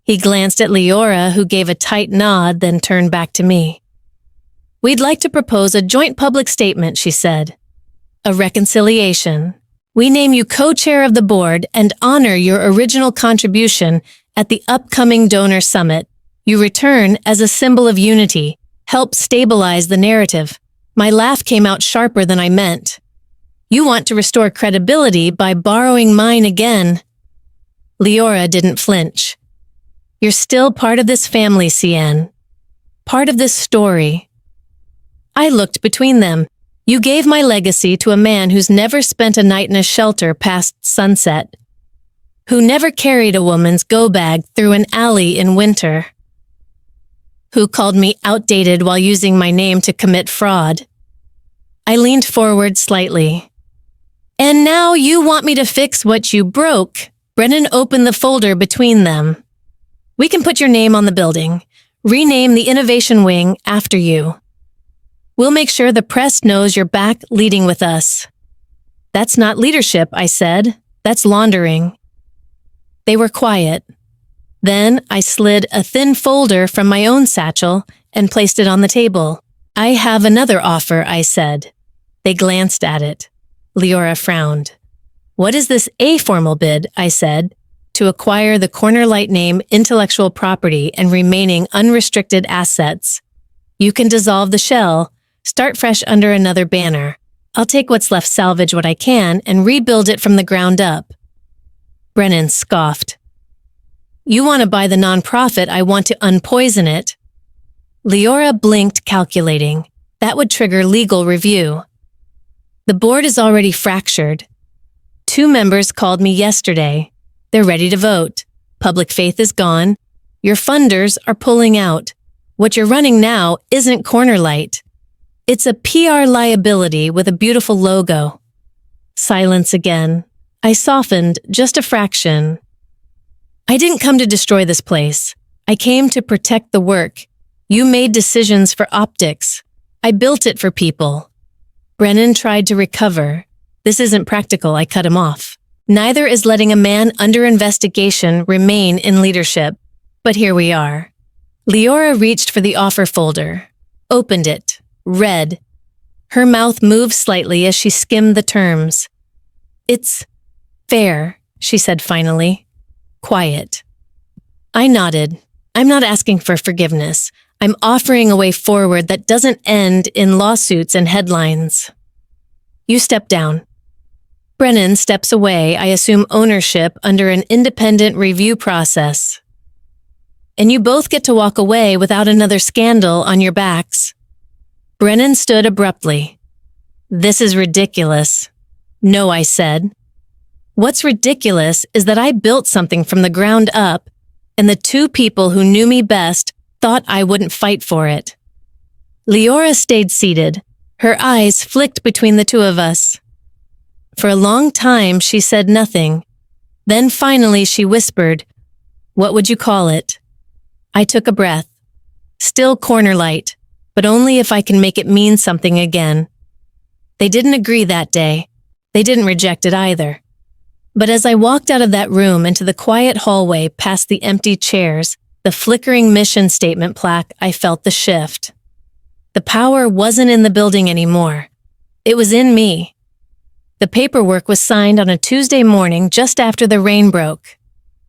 He glanced at Leora, who gave a tight nod, then turned back to me. We'd like to propose a joint public statement, she said. A reconciliation. We name you co-chair of the board and honor your original contribution at the upcoming donor summit. You return as a symbol of unity, help stabilize the narrative. My laugh came out sharper than I meant. You want to restore credibility by borrowing mine again. Leora didn't flinch. You're still part of this family, CN. Part of this story. I looked between them. You gave my legacy to a man who's never spent a night in a shelter past sunset, who never carried a woman's go-bag through an alley in winter, who called me outdated while using my name to commit fraud. I leaned forward slightly. And now you want me to fix what you broke. Brennan opened the folder between them. We can put your name on the building. Rename the innovation wing after you. We'll make sure the press knows you're back leading with us. That's not leadership, I said. That's laundering. They were quiet. Then I slid a thin folder from my own satchel and placed it on the table. I have another offer, I said. They glanced at it. Leora frowned. What is this a-formal bid, I said, to acquire the Cornerlight name, intellectual property, and remaining unrestricted assets. You can dissolve the shell, start fresh under another banner. I'll take what's left, salvage what I can, and rebuild it from the ground up. Brennan scoffed. You want to buy the nonprofit, I want to unpoison it. Leora blinked, calculating. That would trigger legal review. The board is already fractured. 2 members called me yesterday. They're ready to vote. Public faith is gone. Your funders are pulling out. What you're running now isn't Cornerlight. It's a PR liability with a beautiful logo. Silence again. I softened just a fraction. I didn't come to destroy this place. I came to protect the work. You made decisions for optics. I built it for people. Brennan tried to recover. This isn't practical, I cut him off. Neither is letting a man under investigation remain in leadership. But here we are. Leora reached for the offer folder, opened it, read. Her mouth moved slightly as she skimmed the terms. It's fair, she said finally. Quiet. I nodded. I'm not asking for forgiveness. I'm offering a way forward that doesn't end in lawsuits and headlines. You step down. Brennan steps away, I assume ownership under an independent review process. And you both get to walk away without another scandal on your backs. Brennan stood abruptly. This is ridiculous. No, I said. What's ridiculous is that I built something from the ground up, and the two people who knew me best thought I wouldn't fight for it. Leora stayed seated. Her eyes flicked between the two of us. For a long time, she said nothing. Then finally she whispered, "What would you call it?" I took a breath. Still corner light, but only if I can make it mean something again. They didn't agree that day. They didn't reject it either. But as I walked out of that room into the quiet hallway past the empty chairs, the flickering mission statement plaque, I felt the shift. The power wasn't in the building anymore. It was in me. The paperwork was signed on a Tuesday morning just after the rain broke.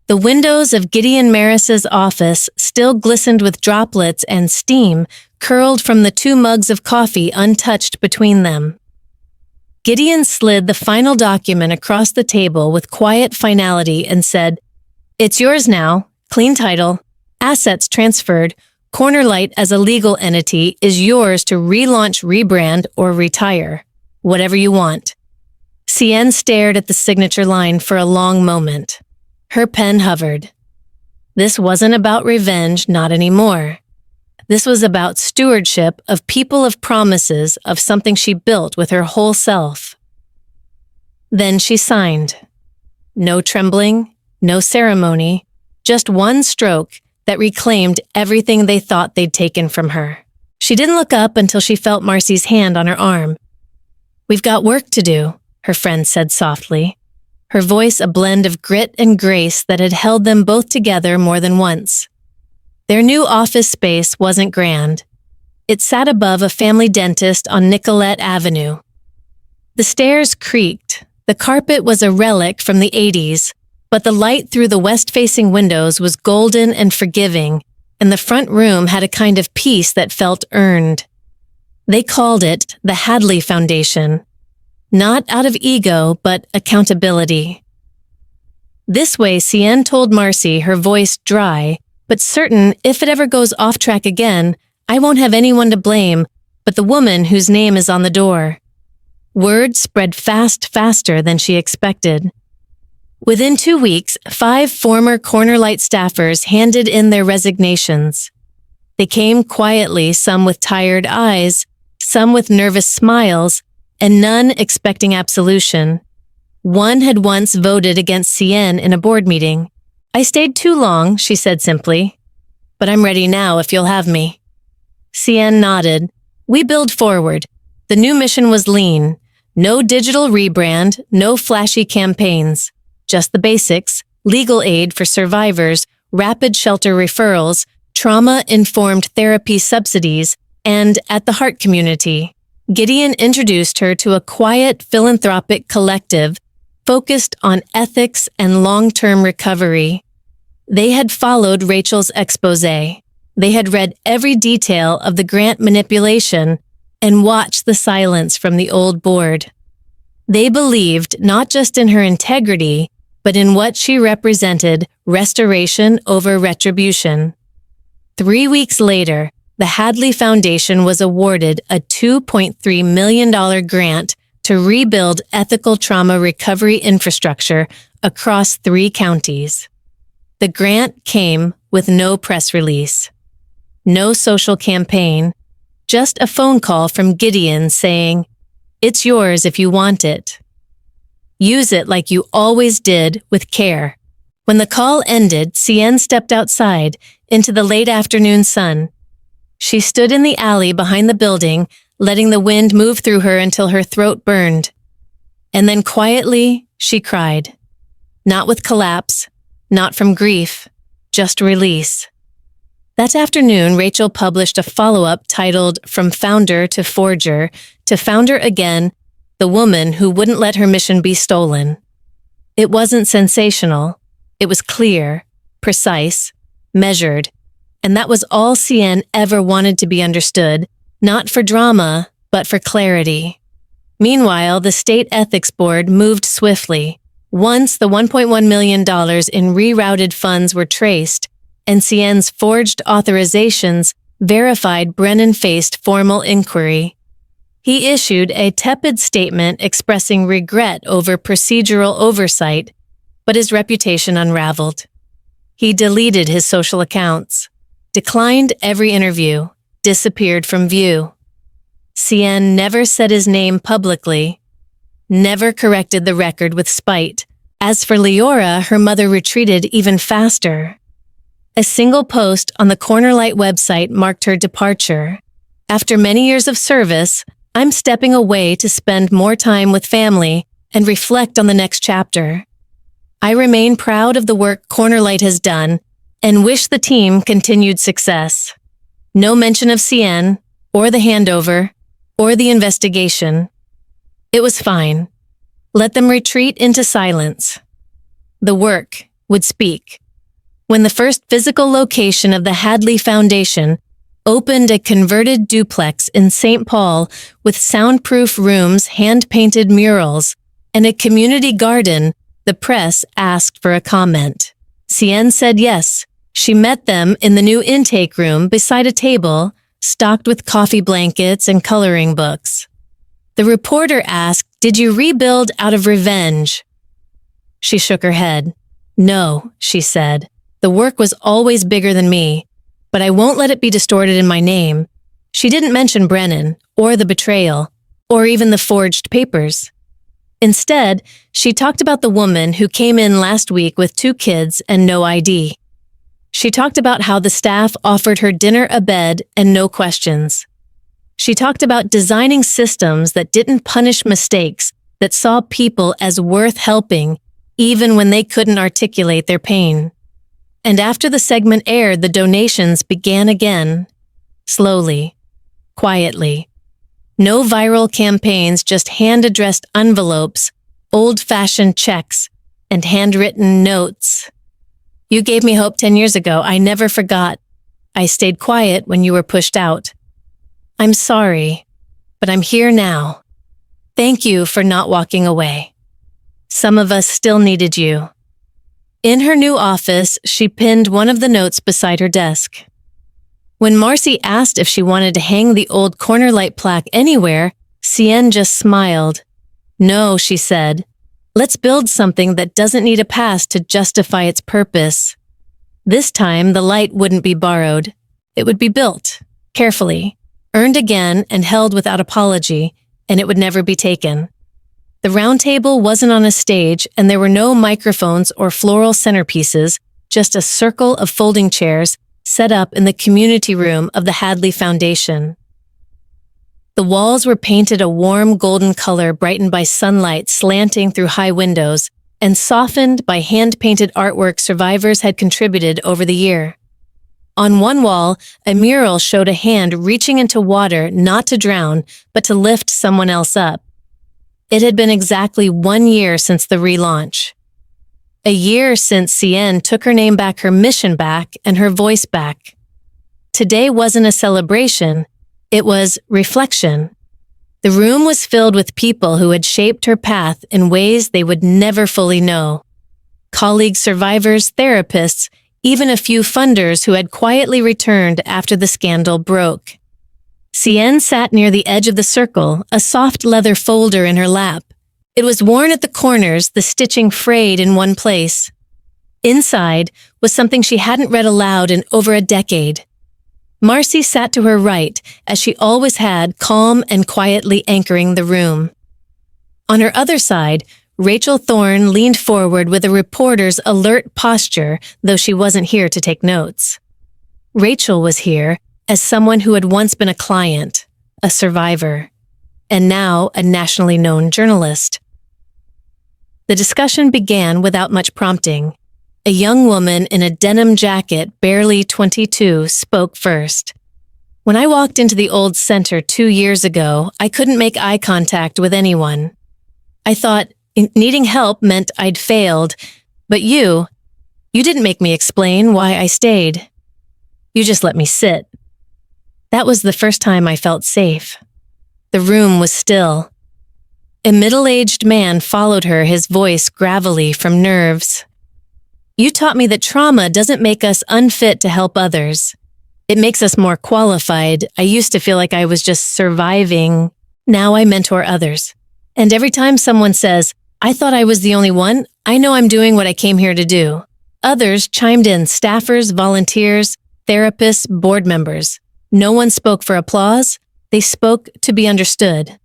The windows of Gideon Maris's office still glistened with droplets and steam curled from the 2 mugs of coffee untouched between them. Gideon slid the final document across the table with quiet finality and said, "It's yours now, clean title, assets transferred, Cornerlight as a legal entity is yours to relaunch, rebrand, or retire. Whatever you want." Cien stared at the signature line for a long moment. Her pen hovered. This wasn't about revenge, not anymore. This was about stewardship of people, of promises, of something she built with her whole self. Then she signed. No trembling, no ceremony, just one stroke that reclaimed everything they thought they'd taken from her. She didn't look up until she felt Marcy's hand on her arm. "We've got work to do," her friend said softly, her voice a blend of grit and grace that had held them both together more than once. Their new office space wasn't grand. It sat above a family dentist on Nicolette Avenue. The stairs creaked. The carpet was a relic from the 80s, but the light through the west-facing windows was golden and forgiving, and the front room had a kind of peace that felt earned. They called it the Hadley Foundation. Not out of ego, but accountability. This way, Cien told Marcy, her voice dry, but certain if it ever goes off track again, I won't have anyone to blame but the woman whose name is on the door. Word spread faster than she expected. Within 2 weeks, 5 former Cornerlight staffers handed in their resignations. They came quietly, some with tired eyes, some with nervous smiles, and none expecting absolution. One had once voted against Cien in a board meeting. "I stayed too long," she said simply. "But I'm ready now if you'll have me." Cien nodded. We build forward. The new mission was lean. No digital rebrand, no flashy campaigns. Just the basics: legal aid for survivors, rapid shelter referrals, trauma-informed therapy subsidies, and at the heart community. Gideon introduced her to a quiet philanthropic collective focused on ethics and long-term recovery. They had followed Rachel's exposé. They had read every detail of the grant manipulation and watched the silence from the old board. They believed not just in her integrity, but in what she represented: restoration over retribution. 3 weeks later, the Hadley Foundation was awarded a $2.3 million grant to rebuild ethical trauma recovery infrastructure across 3 counties. The grant came with no press release, no social campaign, just a phone call from Gideon saying, "It's yours if you want it. Use it like you always did, with care. When the call ended, Cien stepped outside into the late afternoon sun. She stood in the alley behind the building, letting the wind move through her until her throat burned. And then quietly, she cried. Not with collapse, not from grief, just release. That afternoon, Rachel published a follow-up titled From Founder to Forger to Founder Again, the woman who wouldn't let her mission be stolen. It wasn't sensational. It was clear, precise, measured, and that was all Cien ever wanted to be understood, not for drama, but for clarity. Meanwhile, the State Ethics Board moved swiftly. Once the $1.1 million in rerouted funds were traced, and Cien's forged authorizations verified Brennan faced formal inquiry. He issued a tepid statement expressing regret over procedural oversight, but his reputation unraveled. He deleted his social accounts, declined every interview, disappeared from view. Cien never said his name publicly, never corrected the record with spite. As for Leora, her mother retreated even faster. A single post on the Cornerlight website marked her departure. After many years of service, I'm stepping away to spend more time with family and reflect on the next chapter. I remain proud of the work Cornerlight has done and wish the team continued success. No mention of Cien, or the handover, or the investigation. It was fine. Let them retreat into silence. The work would speak. When the first physical location of the Hadley Foundation opened a converted duplex in St. Paul with soundproof rooms, hand-painted murals, and a community garden, the press asked for a comment. Cien said yes. She met them in the new intake room beside a table stocked with coffee blankets and coloring books. The reporter asked, "Did you rebuild out of revenge?" She shook her head. "No," she said. "The work was always bigger than me, but I won't let it be distorted in my name." She didn't mention Brennan, or the betrayal, or even the forged papers. Instead, she talked about the woman who came in last week with 2 kids and no ID. She talked about how the staff offered her dinner, a bed, and no questions. She talked about designing systems that didn't punish mistakes, that saw people as worth helping, even when they couldn't articulate their pain. And after the segment aired, the donations began again. Slowly. Quietly. No viral campaigns, just hand-addressed envelopes, old-fashioned checks, and handwritten notes. "You gave me hope 10 years ago. I never forgot. I stayed quiet when you were pushed out. I'm sorry, but I'm here now. Thank you for not walking away. Some of us still needed you." In her new office, she pinned one of the notes beside her desk. When Marcy asked if she wanted to hang the old Cornerlight plaque anywhere, Cien just smiled. "No," she said. "Let's build something that doesn't need a past to justify its purpose." This time, the light wouldn't be borrowed. It would be built, carefully, earned again and held without apology, and it would never be taken. The round table wasn't on a stage, and there were no microphones or floral centerpieces, just a circle of folding chairs set up in the community room of the Hadley Foundation. The walls were painted a warm golden color brightened by sunlight slanting through high windows and softened by hand-painted artwork survivors had contributed over the year. On one wall, a mural showed a hand reaching into water not to drown, but to lift someone else up. It had been exactly 1 year since the relaunch. A year since Cien took her name back, her mission back, and her voice back. Today wasn't a celebration, it was reflection. The room was filled with people who had shaped her path in ways they would never fully know. Colleagues, survivors, therapists, even a few funders who had quietly returned after the scandal broke. Cien sat near the edge of the circle, a soft leather folder in her lap. It was worn at the corners, the stitching frayed in one place. Inside was something she hadn't read aloud in over a decade. Marcy sat to her right, as she always had, calm and quietly anchoring the room. On her other side, Rachel Thorne leaned forward with a reporter's alert posture, though she wasn't here to take notes. Rachel was here as someone who had once been a client, a survivor, and now a nationally known journalist. The discussion began without much prompting. A young woman in a denim jacket, barely 22, spoke first. When I walked into the old center 2 years ago, I couldn't make eye contact with anyone. I thought needing help meant I'd failed, but you didn't make me explain why I stayed. You just let me sit. That was the first time I felt safe. The room was still. A middle-aged man followed her, his voice gravelly from nerves. You taught me that trauma doesn't make us unfit to help others. It makes us more qualified. I used to feel like I was just surviving. Now I mentor others. And every time someone says, I thought I was the only one, I know I'm doing what I came here to do. Others chimed in, staffers, volunteers, therapists, board members. No one spoke for applause. They spoke to be understood.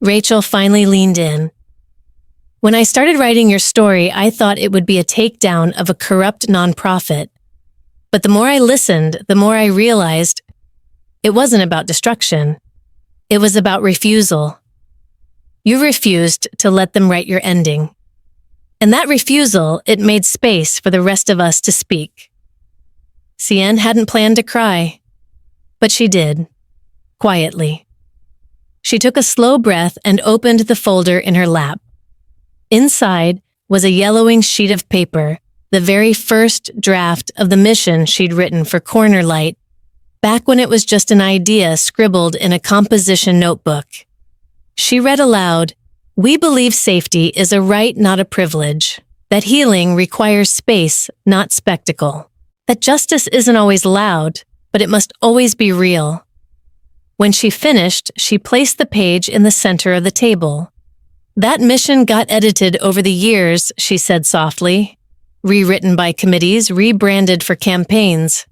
Rachel finally leaned in. When I started writing your story, I thought it would be a takedown of a corrupt nonprofit. But the more I listened, the more I realized it wasn't about destruction. It was about refusal. You refused to let them write your ending. And that refusal, it made space for the rest of us to speak. Cian hadn't planned to cry, but she did, quietly. She took a slow breath and opened the folder in her lap. Inside was a yellowing sheet of paper, the very first draft of the mission she'd written for Corner Light, back when it was just an idea scribbled in a composition notebook. She read aloud, "We believe safety is a right, not a privilege. That healing requires space, not spectacle. That justice isn't always loud, but it must always be real." When she finished, she placed the page in the center of the table. That mission got edited over the years, she said softly. Rewritten by committees, rebranded for campaigns.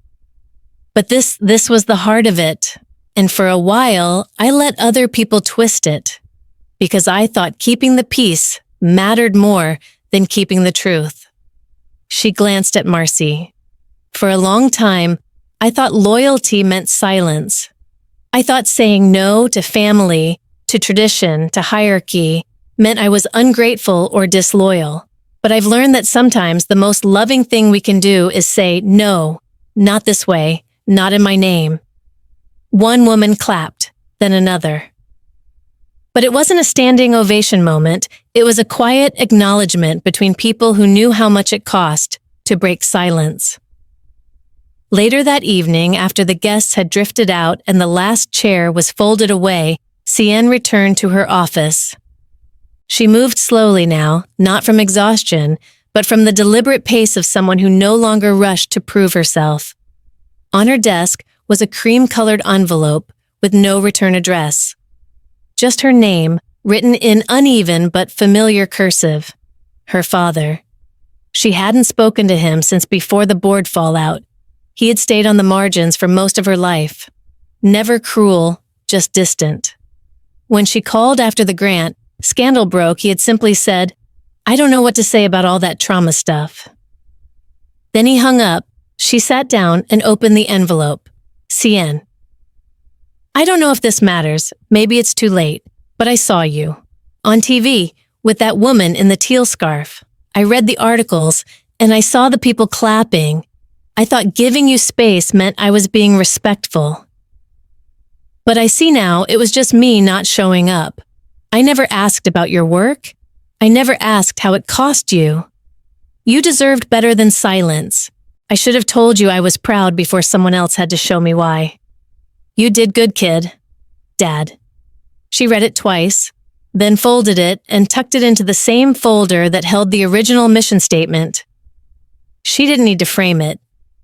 But this was the heart of it. And for a while, I let other people twist it. Because I thought keeping the peace mattered more than keeping the truth. She glanced at Marcy. For a long time, I thought loyalty meant silence. I thought saying no to family, to tradition, to hierarchy, meant I was ungrateful or disloyal. But I've learned that sometimes the most loving thing we can do is say, no, not this way, not in my name. One woman clapped, then another. But it wasn't a standing ovation moment. It was a quiet acknowledgement between people who knew how much it cost to break silence. Later that evening, after the guests had drifted out and the last chair was folded away, Cian returned to her office. She moved slowly now, not from exhaustion, but from the deliberate pace of someone who no longer rushed to prove herself. On her desk was a cream-colored envelope with no return address. Just her name, written in uneven but familiar cursive. Her father. She hadn't spoken to him since before the board fallout. He had stayed on the margins for most of her life. Never cruel, just distant. When she called after the grant, scandal broke, he had simply said, "I don't know what to say about all that trauma stuff." Then he hung up. She sat down and opened the envelope. Cian. I don't know if this matters. Maybe it's too late. But I saw you. On TV, with that woman in the teal scarf. I read the articles, and I saw the people clapping. I thought giving you space meant I was being respectful. But I see now it was just me not showing up. I never asked about your work. I never asked how it cost you. You deserved better than silence. I should have told you I was proud before someone else had to show me why. You did good, kid. Dad. She read it twice, then folded it and tucked it into the same folder that held the original mission statement. She didn't need to frame it.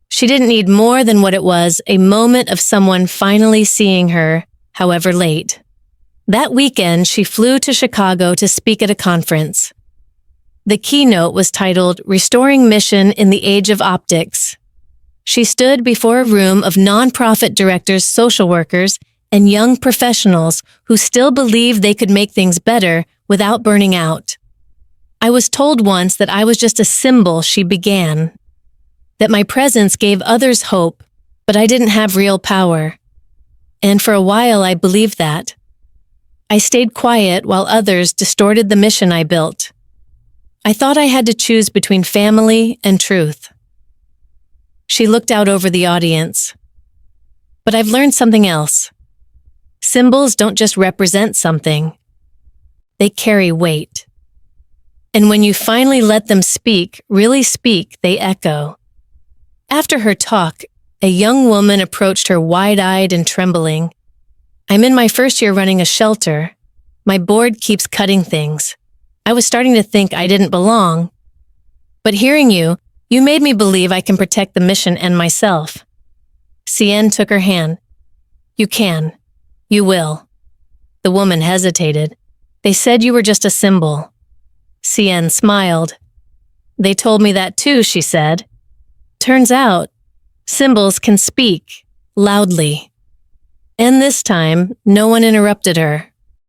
She didn't need more than what it was, a moment of someone finally seeing her, however late. That weekend, she flew to Chicago to speak at a conference. The keynote was titled, Restoring Mission in the Age of Optics. She stood before a room of nonprofit directors, social workers, and young professionals who still believed they could make things better without burning out. I was told once that I was just a symbol, she began, that my presence gave others hope, but I didn't have real power. And for a while I believed that. I stayed quiet while others distorted the mission I built. I thought I had to choose between family and truth. She looked out over the audience. But I've learned something else. Symbols don't just represent something. They carry weight. And when you finally let them speak, really speak, they echo. After her talk, a young woman approached her wide-eyed and trembling. I'm in my first year running a shelter. My board keeps cutting things. I was starting to think I didn't belong. But hearing you made me believe I can protect the mission and myself. Cien took her hand. You can. You will. The woman hesitated. They said you were just a symbol. Cien smiled. They told me that too, she said. Turns out, symbols can speak loudly. And this time, no one interrupted her.